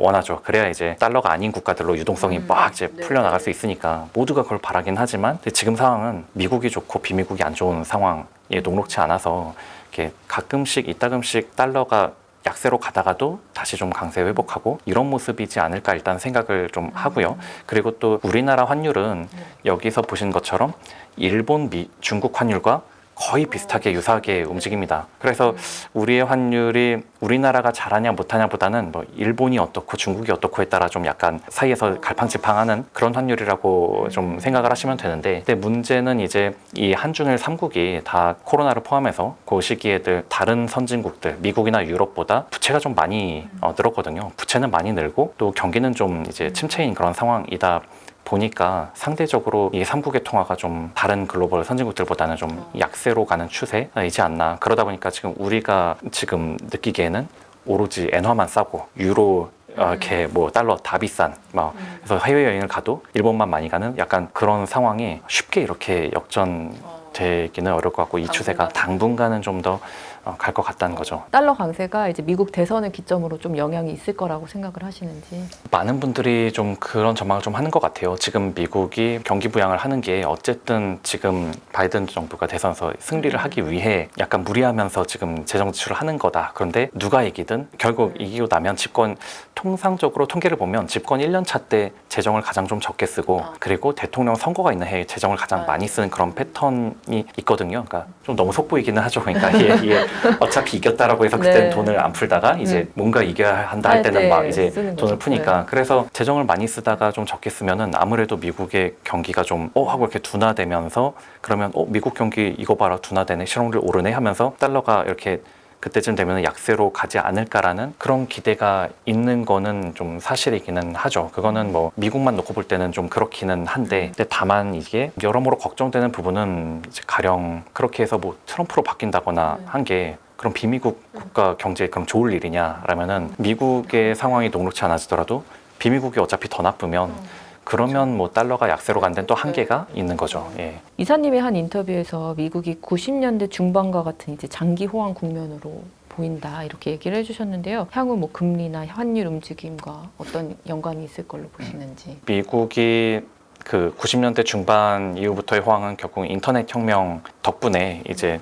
원하죠. 그래야 이제 달러가 아닌 국가들로 유동성이 막 이제 풀려나갈 수 있으니까 모두가 그걸 바라긴 하지만 지금 상황은 미국이 좋고 비미국이 안 좋은 상황에 녹록치 않아서 이렇게 가끔씩 이따금씩 달러가 약세로 가다가도 다시 좀 강세 회복하고 이런 모습이지 않을까 일단 생각을 좀 하고요. 그리고 또 우리나라 환율은 여기서 보신 것처럼 일본, 중국 환율과 거의 비슷하게 유사하게 움직입니다. 그래서 우리의 환율이 우리나라가 잘하냐 못하냐 보다는 뭐 일본이 어떻고 중국이 어떻고에 따라 좀 약간 사이에서 갈팡질팡하는 그런 환율이라고 좀 생각을 하시면 되는데 근데 문제는 이제 이 한중일 3국이 다 코로나를 포함해서 그 시기에들 다른 선진국들 미국이나 유럽보다 부채가 좀 많이 늘었거든요. 부채는 많이 늘고 또 경기는 좀 이제 침체인 그런 상황이다 보니까 상대적으로 이 3국의 통화가 좀 다른 글로벌 선진국들보다는 좀 약세로 가는 추세이지 않나. 그러다 보니까 지금 우리가 지금 느끼기에는 오로지 엔화만 싸고 유로 이렇게 뭐 달러 다 비싼 막 그래서 해외여행을 가도 일본만 많이 가는 약간 그런 상황이 쉽게 이렇게 역전되기는 어려울 것 같고 이 추세가 당분간은 좀 더 갈 것 같다는 거죠.
달러 강세가 이제 미국 대선을 기점으로 좀 영향이 있을 거라고 생각을 하시는지.
많은 분들이 좀 그런 전망을 좀 하는 것 같아요. 지금 미국이 경기 부양을 하는 게 어쨌든 지금 바이든 정부가 대선에서 승리를 하기 위해 약간 무리하면서 지금 재정 지출을 하는 거다. 그런데 누가 이기든 결국 이기고 나면 집권 통상적으로 통계를 보면 집권 1년 차 때 재정을 가장 좀 적게 쓰고 그리고 대통령 선거가 있는 해에 재정을 가장 많이 쓰는 그런 패턴이 있거든요. 그러니까 좀 너무 속보이기는 하죠. 그러니까 이게 어차피 이겼다라고 해서 그때는 돈을 안 풀다가 이제 뭔가 이겨야 한다 할 때는 막 이제 돈을 푸니까 그래서 재정을 많이 쓰다가 좀 적게 쓰면은 아무래도 미국의 경기가 좀 하고 이렇게 둔화되면서 그러면 미국 경기 이거 봐라 둔화되네 실업률 오르네 하면서 달러가 이렇게 그때쯤 되면 약세로 가지 않을까라는 그런 기대가 있는 거는 좀 사실이기는 하죠. 그거는 뭐 미국만 놓고 볼 때는 좀 그렇기는 한데 근데 다만 이게 여러모로 걱정되는 부분은 이제 가령 그렇게 해서 뭐 트럼프로 바뀐다거나 한 게 그럼 비미국 국가 경제에 그럼 좋을 일이냐라면은 미국의 상황이 녹록치 않아지더라도 비미국이 어차피 더 나쁘면 그러면 뭐 달러가 약세로 간 데는 또 한계가 있는 거죠. 예.
이사님의 한 인터뷰에서 미국이 90년대 중반과 같은 이제 장기 호황 국면으로 보인다 이렇게 얘기를 해주셨는데요. 향후 뭐 금리나 환율 움직임과 어떤 연관이 있을 걸로 보시는지.
미국이 그 90년대 중반 이후부터의 호황은 결국 인터넷 혁명 덕분에 이제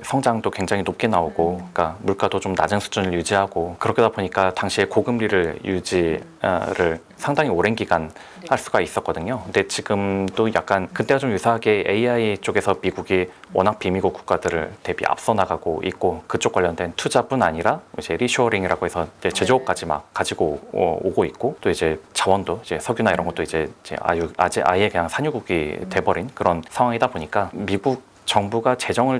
성장도 굉장히 높게 나오고 그러니까 물가도 좀 낮은 수준을 유지하고 그러다 보니까 당시에 고금리를 유지를 상당히 오랜 기간 할 수가 있었거든요. 근데 지금도 약간 그때와 좀 유사하게 AI 쪽에서 미국이 워낙 비미국 국가들을 대비 앞서 나가고 있고 그쪽 관련된 투자뿐 아니라 이제 리쇼어링이라고 해서 이제 제조업까지 막 가지고 오고 있고 또 이제 자원도 이제 석유나 이런 것도 이제 아예 그냥 산유국이 돼버린 그런 상황이다 보니까 미국 정부가 재정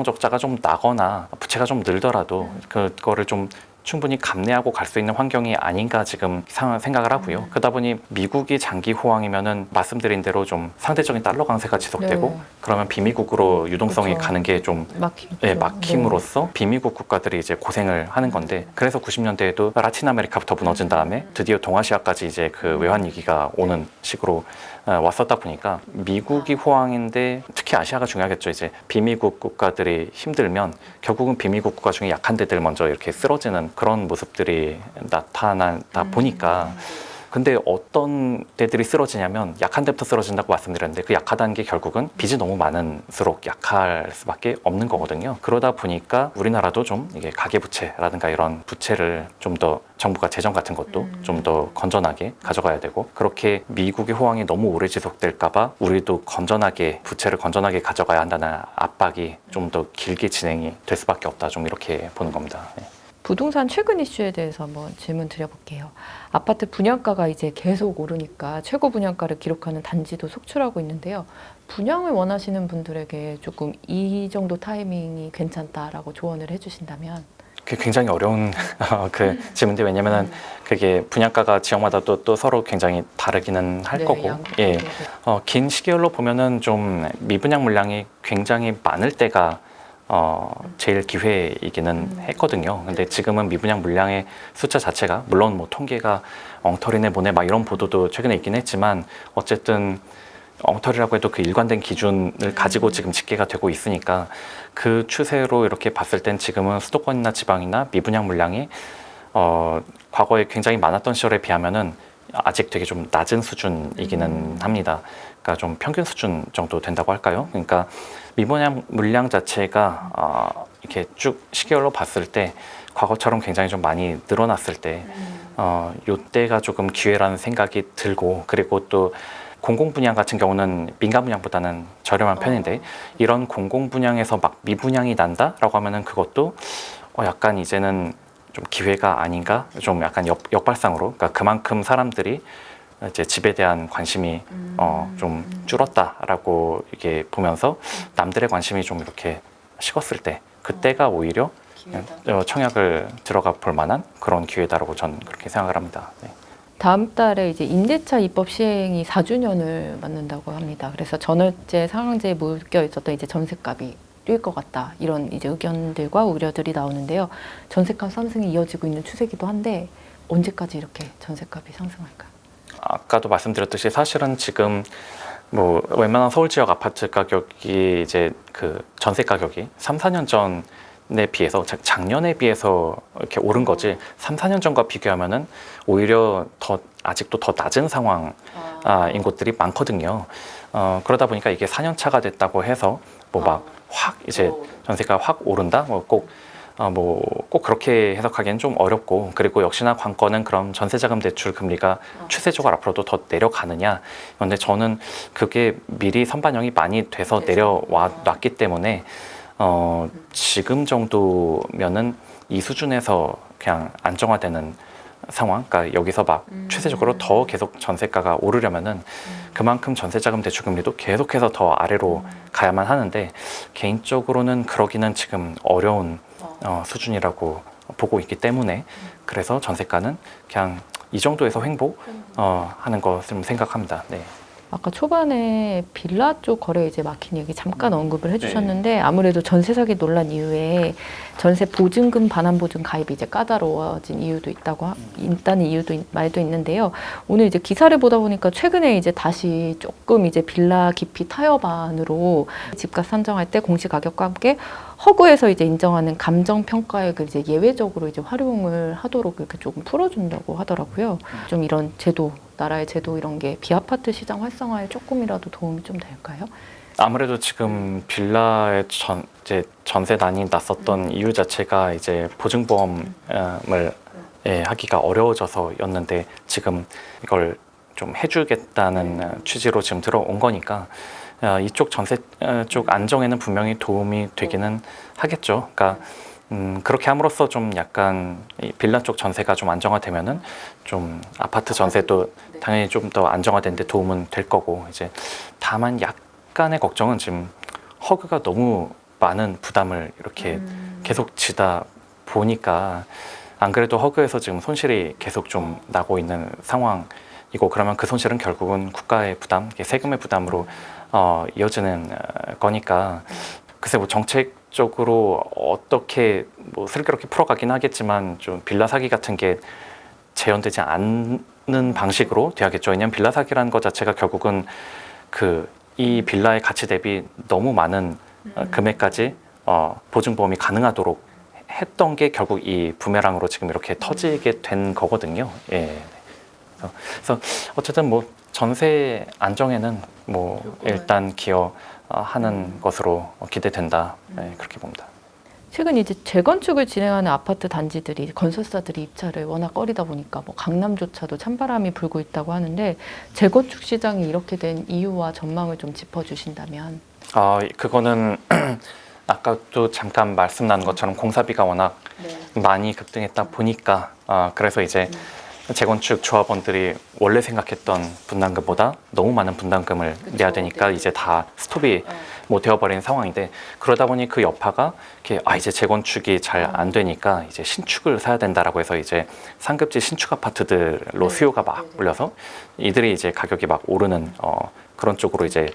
적자가 좀 나거나 부채가 좀 늘더라도 그거를 좀 충분히 감내하고 갈 수 있는 환경이 아닌가 지금 생각을 하고요. 그러다 보니 미국이 장기 호황이면은 말씀드린 대로 좀 상대적인 달러 강세가 지속되고
네.
그러면 비미국으로 유동성이
그렇죠.
가는 게 좀 막힘으로써 비미국 국가들이 이제 고생을 하는 건데 그래서 90년대에도 라틴 아메리카부터 무너진 다음에 드디어 동아시아까지 이제 그 외환 위기가 오는 식으로 왔었다 보니까 미국이 호황인데 특히 아시아가 중요하겠죠. 이제 비미국 국가들이 힘들면 결국은 비미국 국가 중에 약한 데들 먼저 이렇게 쓰러지는 그런 모습들이 나타나다 보니까 근데 어떤 데들이 쓰러지냐면 약한 데부터 쓰러진다고 말씀드렸는데 그 약하다는 게 결국은 빚이 너무 많을수록 약할 수밖에 없는 거거든요. 그러다 보니까 우리나라도 좀 이게 가계부채라든가 이런 부채를 좀 더 정부가 재정 같은 것도 좀 더 건전하게 가져가야 되고 그렇게 미국의 호황이 너무 오래 지속될까봐 우리도 건전하게 부채를 건전하게 가져가야 한다는 압박이 좀 더 길게 진행이 될 수밖에 없다. 좀 이렇게 보는 겁니다. 네.
부동산 최근 이슈에 대해서 한번 질문 드려볼게요. 아파트 분양가가 이제 계속 오르니까 최고 분양가를 기록하는 단지도 속출하고 있는데요. 분양을 원하시는 분들에게 조금 이 정도 타이밍이 괜찮다라고 조언을 해주신다면?
그게 굉장히 어려운 그 질문인데 왜냐면은 그게 분양가가 지역마다 또 서로 굉장히 다르기는 할 거고 예. 긴 시계열로 보면은 좀 미분양 물량이 굉장히 많을 때가 제일 기회이기는 했거든요. 근데 지금은 미분양 물량의 숫자 자체가 물론 뭐 통계가 엉터리네 뭐네 막 이런 보도도 최근에 있긴 했지만 어쨌든 엉터리라고 해도 그 일관된 기준을 가지고 지금 집계가 되고 있으니까 그 추세로 이렇게 봤을 땐 지금은 수도권이나 지방이나 미분양 물량이 과거에 굉장히 많았던 시절에 비하면은 아직 되게 좀 낮은 수준이기는 합니다. 그러니까 좀 평균 수준 정도 된다고 할까요? 그러니까 미분양 물량 자체가 이렇게 쭉 시계열로 봤을 때 과거처럼 굉장히 좀 많이 늘어났을 때 요때가 조금 기회라는 생각이 들고 그리고 또 공공 분양 같은 경우는 민간 분양보다는 저렴한 편인데 이런 공공 분양에서 막 미분양이 난다라고 하면은 그것도 약간 이제는 좀 기회가 아닌가 좀 약간 역발상으로 그러니까 그만큼 사람들이 이제 집에 대한 관심이 좀 줄었다라고 이게 보면서 남들의 관심이 좀 이렇게 식었을 때 그때가 오히려 청약을 들어가 볼 만한 그런 기회다라고 저는 그렇게 생각을 합니다. 네.
다음 달에 이제 임대차 입법 시행이 4주년을 맞는다고 합니다. 그래서 전월세 상한제에 묶여 있었던 이제 전셋값이 뛸 것 같다. 이런 이제 의견들과 우려들이 나오는데요. 전셋값 상승이 이어지고 있는 추세기도 한데 언제까지 이렇게 전셋값이 상승할까요?
아까도 말씀드렸듯이 사실은 지금 뭐 웬만한 서울 지역 아파트 가격이 이제 그 전세 가격이 3, 4년 전에 비해서 작년에 비해서 이렇게 오른 거지 3, 4년 전과 비교하면은 오히려 더 아직도 더 낮은 상황인 곳들이 많거든요. 그러다 보니까 이게 4년 차가 됐다고 해서 뭐 막 확 이제 전세가 확 오른다 뭐 꼭 그렇게 해석하기는 좀 어렵고 그리고 역시나 관건은 그럼 전세자금 대출 금리가 추세적으로 앞으로도 더 내려가느냐 그런데 저는 그게 미리 선반영이 많이 돼서 내려왔기 때문에 지금 정도면은 이 수준에서 그냥 안정화되는 상황, 그러니까 여기서 막 추세적으로 더 계속 전세가가 오르려면은 그만큼 전세자금 대출금리도 계속해서 더 아래로 가야만 하는데 개인적으로는 그러기는 지금 어려운 수준이라고 보고 있기 때문에 그래서 전세가는 그냥 이 정도에서 횡보하는 것을 생각합니다. 네.
아까 초반에 빌라 쪽 거래 이제 막힌 얘기 잠깐 언급을 해주셨는데 아무래도 전세 사기 논란 이후에 전세 보증금 반환 보증 가입이 이제 까다로워진 이유도 있다는 말도 있는데요. 오늘 이제 기사를 보다 보니까 최근에 이제 다시 조금 이제 빌라 깊이 타협안으로 집값 산정할 때 공시 가격과 함께 허그에서 이제 인정하는 감정 평가액을 이제 예외적으로 이제 활용을 하도록 이렇게 조금 풀어준다고 하더라고요. 좀 이런 제도, 나라의 제도 이런 게 비아파트 시장 활성화에 조금이라도 도움이 좀 될까요?
아무래도 지금 빌라의 전세난이 났었던 이유 자체가 이제 보증보험을 하기가 어려워져서였는데 지금 이걸 좀 해주겠다는 취지로 지금 들어온 거니까 이쪽 전세 쪽 안정에는 분명히 도움이 되기는 하겠죠. 그러니까 그렇게 함으로써 좀 약간 이 빌라 쪽 전세가 좀 안정화되면은 좀 아파트 전세도 당연히 좀 더 안정화되는 데 도움은 될 거고 이제 다만 약간의 걱정은 지금 허그가 너무 많은 부담을 이렇게 계속 지다 보니까 안 그래도 허그에서 지금 손실이 계속 좀 나고 있는 상황이고 그러면 그 손실은 결국은 국가의 부담, 세금의 부담으로 이어지는 거니까 글쎄 뭐 정책적으로 어떻게 뭐 슬기롭게 풀어가긴 하겠지만 좀 빌라 사기 같은 게 재현되지 않는 방식으로 돼야겠죠. 왜냐하면 빌라 사기라는 것 자체가 결국은 이 빌라의 가치 대비 너무 많은 금액까지 보증보험이 가능하도록 했던 게 결국 이 부메랑으로 지금 이렇게 터지게 된 거거든요. 예. 그래서 어쨌든 뭐 전세 안정에는 뭐 일단 기여하는 것으로 기대된다. 예, 그렇게 봅니다.
최근 이제 재건축을 진행하는 아파트 단지들이 건설사들이 입찰을 워낙 꺼리다 보니까 뭐 강남조차도 찬바람이 불고 있다고 하는데 재건축 시장이 이렇게 된 이유와 전망을 좀 짚어주신다면.
그거는 아까도 잠깐 말씀 나눈 것처럼 공사비가 워낙 많이 급등했다 보니까 그래서 이제 재건축 조합원들이 원래 생각했던 분담금보다 너무 많은 분담금을 내야 되니까 이제 다 스톱이 뭐 되어버린 상황인데 그러다 보니 그 여파가 이렇게 이제 재건축이 잘 안 되니까 이제 신축을 사야 된다라고 해서 이제 상급지 신축 아파트들로 수요가 막 몰려서 이들이 이제 가격이 막 오르는 그런 쪽으로 이제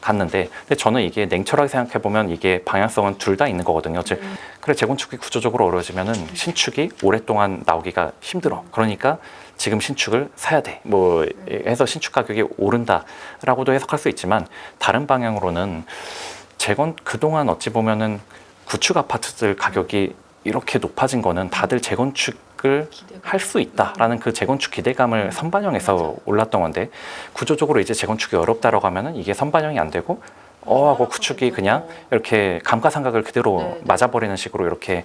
갔는데 근데 저는 이게 냉철하게 생각해 보면 이게 방향성은 둘 다 있는 거거든요. 즉 그래 재건축이 구조적으로 어려워지면은 신축이 오랫동안 나오기가 힘들어. 그러니까 지금 신축을 사야 돼. 뭐 해서 신축 가격이 오른다라고도 해석할 수 있지만 다른 방향으로는 그동안 어찌 보면은 구축 아파트들 가격이 이렇게 높아진 거는 다들 재건축을 할 수 있다라는 그 재건축 기대감을 선반영해서 올랐던 건데 구조적으로 이제 재건축이 어렵다라고 하면은 이게 선반영이 안 되고 하고 구축이 그냥 이렇게 감가상각을 그대로 맞아버리는 식으로 이렇게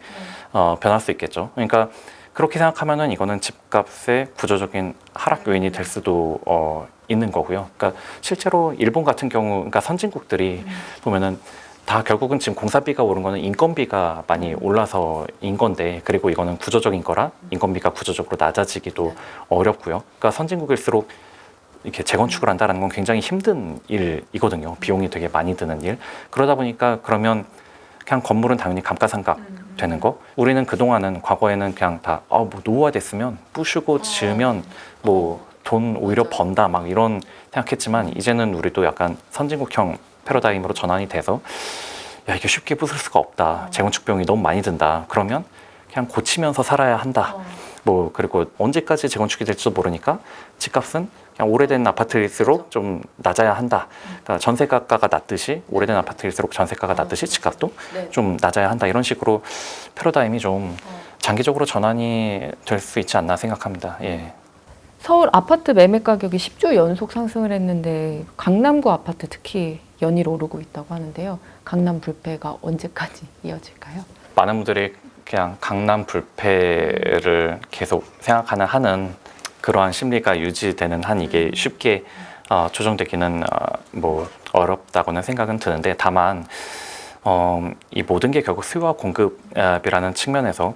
변할 수 있겠죠. 그러니까 그렇게 생각하면은 이거는 집값의 구조적인 하락 요인이 될 수도 있는 거고요. 그러니까 실제로 일본 같은 경우, 그러니까 선진국들이 보면은 다 결국은 지금 공사비가 오른 거는 인건비가 많이 올라서인 건데 그리고 이거는 구조적인 거라 인건비가 구조적으로 낮아지기도 어렵고요. 그러니까 선진국일수록 이렇게 재건축을 한다는 건 굉장히 힘든 일이거든요. 비용이 되게 많이 드는 일. 그러다 보니까 그러면 그냥 건물은 당연히 감가상각 되는 거. 우리는 그동안은 과거에는 그냥 다 뭐 노후화됐으면 부수고 지으면 뭐 돈 오히려 번다 막 이런 생각했지만 이제는 우리도 약간 선진국형 패러다임으로 전환이 돼서 야 이게 쉽게 부술 수가 없다. 재건축 비용이 너무 많이 든다. 그러면 그냥 고치면서 살아야 한다. 뭐 그리고 언제까지 재건축이 될지도 모르니까 집값은 그냥 오래된 아파트일수록 좀 낮아야 한다. 그러니까 전세가가 낮듯이 오래된 아파트일수록 전세가가 낮듯이 집값도 좀 낮아야 한다. 이런 식으로 패러다임이 좀 장기적으로 전환이 될 수 있지 않나 생각합니다. 예.
서울 아파트 매매 가격이 10주 연속 상승을 했는데 강남구 아파트 특히 연일 오르고 있다고 하는데요. 강남 불패가 언제까지 이어질까요?
많은 분들이 그냥 강남 불패를 계속 하는 그러한 심리가 유지되는 한 이게 쉽게 조정되기는 뭐 어렵다고는 생각은 드는데 다만 이 모든 게 결국 수요와 공급이라는 측면에서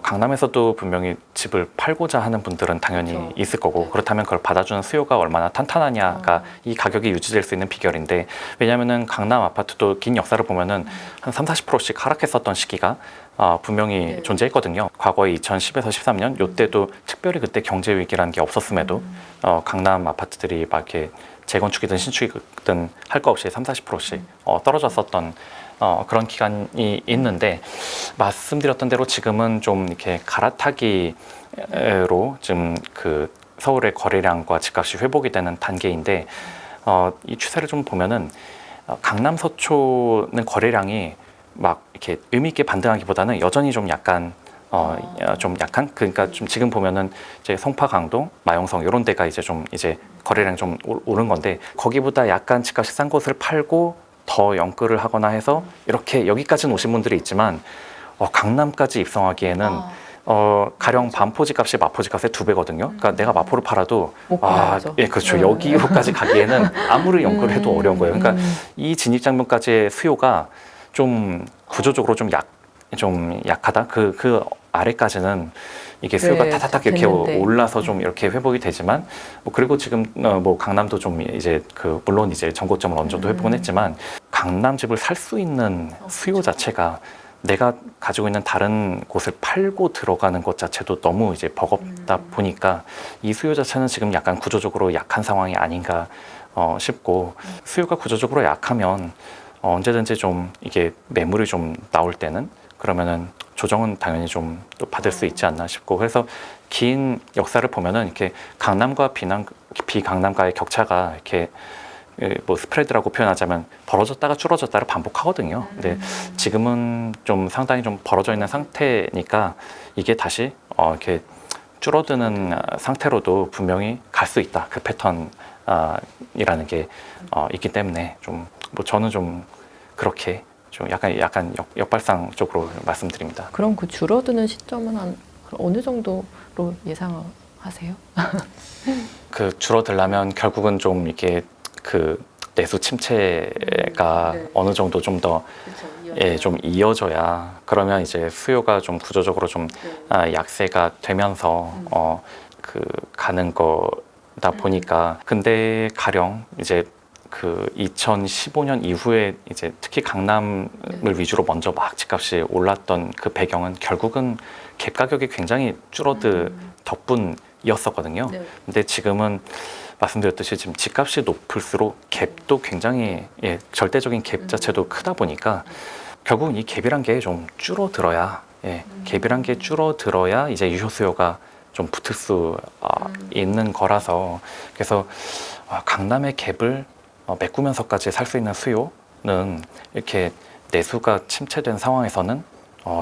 강남에서도 분명히 집을 팔고자 하는 분들은 당연히 있을 거고 그렇다면 그걸 받아주는 수요가 얼마나 탄탄하냐가 이 가격이 유지될 수 있는 비결인데 왜냐하면은 강남 아파트도 긴 역사를 보면은 한 30~40%씩 하락했었던 시기가 분명히 존재했거든요. 과거에 2010에서 13년 요때도 특별히 그때 경제 위기라는 게 없었음에도 강남 아파트들이 막 이렇게 재건축이든 신축이든 할 거 없이 30~40%씩 떨어졌었던 그런 기간이 있는데 말씀드렸던 대로 지금은 좀 이렇게 갈아타기로 지금 그 서울의 거래량과 집값이 회복이 되는 단계인데 이 추세를 좀 보면은 강남 서초는 거래량이 막 이렇게 의미 있게 반등하기보다는 여전히 좀 약간 그러니까 좀 지금 보면은 이제 송파 강동, 마용성 이런 데가 이제 좀 이제 거래량 좀 오른 건데 거기보다 약간 집값이 싼 곳을 팔고 더 연끌을 하거나 해서 이렇게 여기까지는 오신 분들이 있지만 강남까지 입성하기에는 가령 반포지 값이 마포지 값의 2배거든요. 그러니까 내가 마포를 팔아도 예, 그렇죠. 여기로까지 가기에는 아무리 연끌을 해도 어려운 거예요. 그러니까 이 진입장벽까지의 수요가 좀 구조적으로 좀 약하다. 그 아래까지는 이게 수요가 타타닥 이렇게 올라서 좀 이렇게 회복이 되지만 뭐 그리고 지금 뭐 강남도 좀 이제 물론 이제 전고점을 어느 정도 회복은 했지만 강남 집을 살 수 있는 수요 자체가 내가 가지고 있는 다른 곳을 팔고 들어가는 것 자체도 너무 이제 버겁다 보니까 이 수요 자체는 지금 약간 구조적으로 약한 상황이 아닌가 싶고, 수요가 구조적으로 약하면 언제든지 좀 이게 매물이 좀 나올 때는 그러면은 조정은 당연히 좀 또 받을 수 있지 않나 싶고, 그래서 긴 역사를 보면은 이렇게 강남과 비강남과의 격차가 이렇게 뭐 스프레드라고 표현하자면 벌어졌다가 줄어졌다를 반복하거든요. 근데 지금은 좀 상당히 좀 벌어져 있는 상태니까 이게 다시 이렇게 줄어드는 상태로도 분명히 갈 수 있다. 그 패턴 이라는 게 있기 때문에 좀 뭐 저는 좀 그렇게 좀 약간 역발상 쪽으로 말씀드립니다.
그럼 그 줄어드는 시점은 한 어느 정도로 예상하세요?
그 줄어들려면 결국은 좀 이렇게 그 내수 침체가 어느 정도 좀 더 좀 이어져야, 그러면 이제 수요가 좀 구조적으로 좀 약세가 되면서 그 가는 거다 보니까. 근데 가령 이제 그 2015년 이후에 이제 특히 강남을 위주로 먼저 막 집값이 올랐던 그 배경은 결국은 갭 가격이 굉장히 줄어든 덕분이었었거든요. 근데 지금은 말씀드렸듯이 지금 집값이 높을수록 갭도 굉장히 절대적인 갭 자체도 크다 보니까 결국은 이 갭이란 게 좀 줄어들어야, 갭이란 게 줄어들어야 이제 유효 수요가 좀 붙을 수 있는 거라서, 그래서 강남의 갭을 메꾸면서까지 살 수 있는 수요는 이렇게 내수가 침체된 상황에서는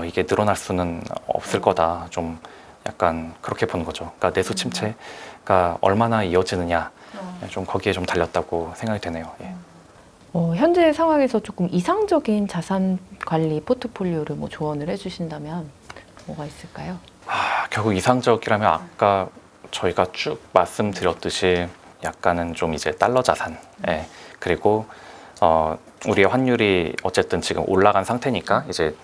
이게 늘어날 수는 없을 거다. 좀 약간 그렇게 보는 거죠. 그러니까 내수 침체가 얼마나 이어지느냐, 좀 거기에 좀 달렸다고 생각이 되네요. 예.
현재 상황에서 조금 이상적인 자산 관리 포트폴리오를 뭐 조언을 해주신다면 뭐가 있을까요?
결국 이상적이라면 아까 저희가 쭉 말씀드렸듯이 약간은 좀 이제 달러 자산, 그리고 우리의 환율이 어쨌든 지금 올라간 상태니까 이제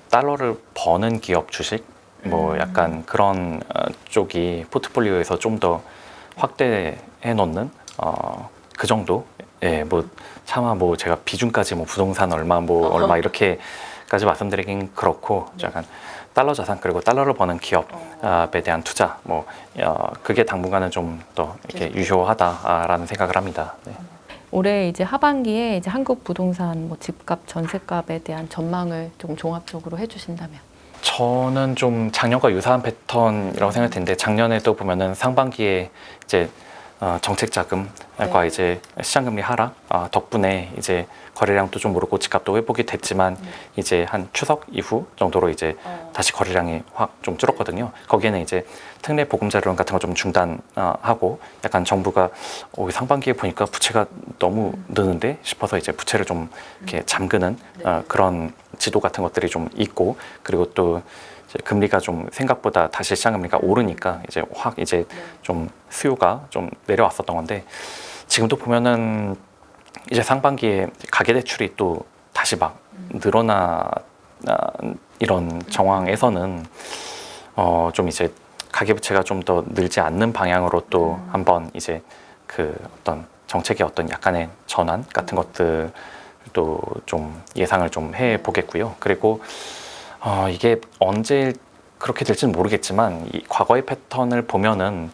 달러를 버는 기업 주식, 뭐 약간 그런 쪽이 포트폴리오에서 좀 더 확대해 놓는 그 정도. 뭐 차마 뭐 제가 비중까지 뭐 부동산 얼마 이렇게까지 말씀드리긴 그렇고, 약간 달러 자산 그리고 달러를 버는 기업에 대한 투자, 뭐 그게 당분간은 좀 더 이렇게 유효하다라는 생각을 합니다. 네.
올해 이제 하반기에 이제 한국 부동산 뭐 집값, 전세값에 대한 전망을 조금 종합적으로 해주신다면?
저는 좀 작년과 유사한 패턴이라고 생각했는데, 작년에도 보면은 상반기에 이제 정책 자금과 이제 시장금리 하락 덕분에 이제 거래량도 좀 오르고 집값도 회복이 됐지만 이제 한 추석 이후 정도로 이제 다시 거래량이 확 좀 줄었거든요. 거기에는 이제 특례 보금자리론 같은 거 좀 중단하고, 약간 정부가 상반기에 보니까 부채가 너무 느는데 싶어서 이제 부채를 좀 이렇게 잠그는 그런 지도 같은 것들이 좀 있고, 그리고 또 이제 금리가 좀 생각보다 다시 시장금리가 오르니까 이제 확 이제 좀 수요가 좀 내려왔었던 건데, 지금도 보면은 이제 상반기에 가계대출이 또 다시 막 늘어나 이런 정황에서는 좀 이제 가계부채가 좀 더 늘지 않는 방향으로 또 한번 이제 그 어떤 정책의 어떤 약간의 전환 같은 것들도 좀 예상을 좀 해보겠고요. 그리고 이게 언제 그렇게 될지는 모르겠지만 이 과거의 패턴을 보면은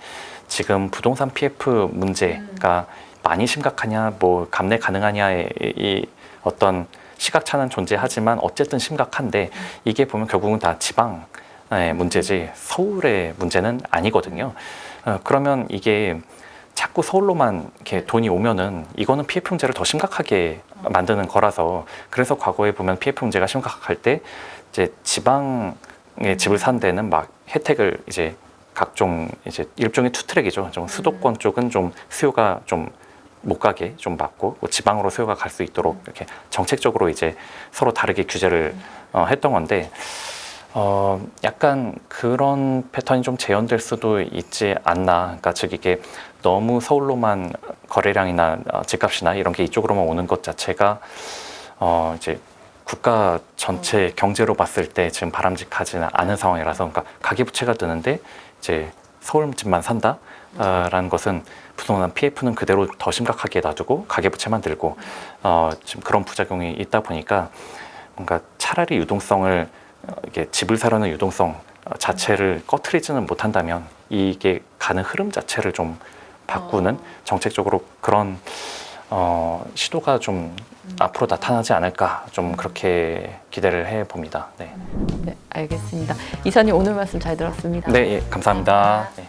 지금 부동산 PF 문제가 많이 심각하냐, 뭐 감내 가능하냐의 이 어떤 시각차는 존재하지만 어쨌든 심각한데, 이게 보면 결국은 다 지방의 문제지 서울의 문제는 아니거든요. 그러면 이게 자꾸 서울로만 이렇게 돈이 오면은 이거는 PF 문제를 더 심각하게 만드는 거라서, 그래서 과거에 보면 PF 문제가 심각할 때 이제 지방에 집을 산 데는 막 혜택을 이제 각종 이제 일종의 투트랙이죠. 좀 수도권 쪽은 좀 수요가 좀 못 가게 좀 막고, 지방으로 수요가 갈 수 있도록 이렇게 정책적으로 이제 서로 다르게 규제를 했던 건데, 약간 그런 패턴이 좀 재현될 수도 있지 않나. 그러니까 즉 이게 너무 서울로만 거래량이나 집값이나 이런 게 이쪽으로만 오는 것 자체가 이제 국가 전체 경제로 봤을 때 지금 바람직하지는 않은 상황이라서, 그러니까 가계부채가 드는데 이제 서울 집만 산다? 라는 것은 부동산 PF는 그대로 더 심각하게 놔두고 가계부채만 들고 지금 그런 부작용이 있다 보니까 뭔가 차라리 유동성을 이게 집을 사려는 유동성 자체를 꺼트리지는 못한다면 이게 가는 흐름 자체를 좀 바꾸는 정책적으로 그런 시도가 좀 앞으로 나타나지 않을까 좀 그렇게 기대를 해 봅니다. 네.
네, 알겠습니다. 이사님 오늘 말씀 잘 들었습니다.
네, 예, 감사합니다. 네.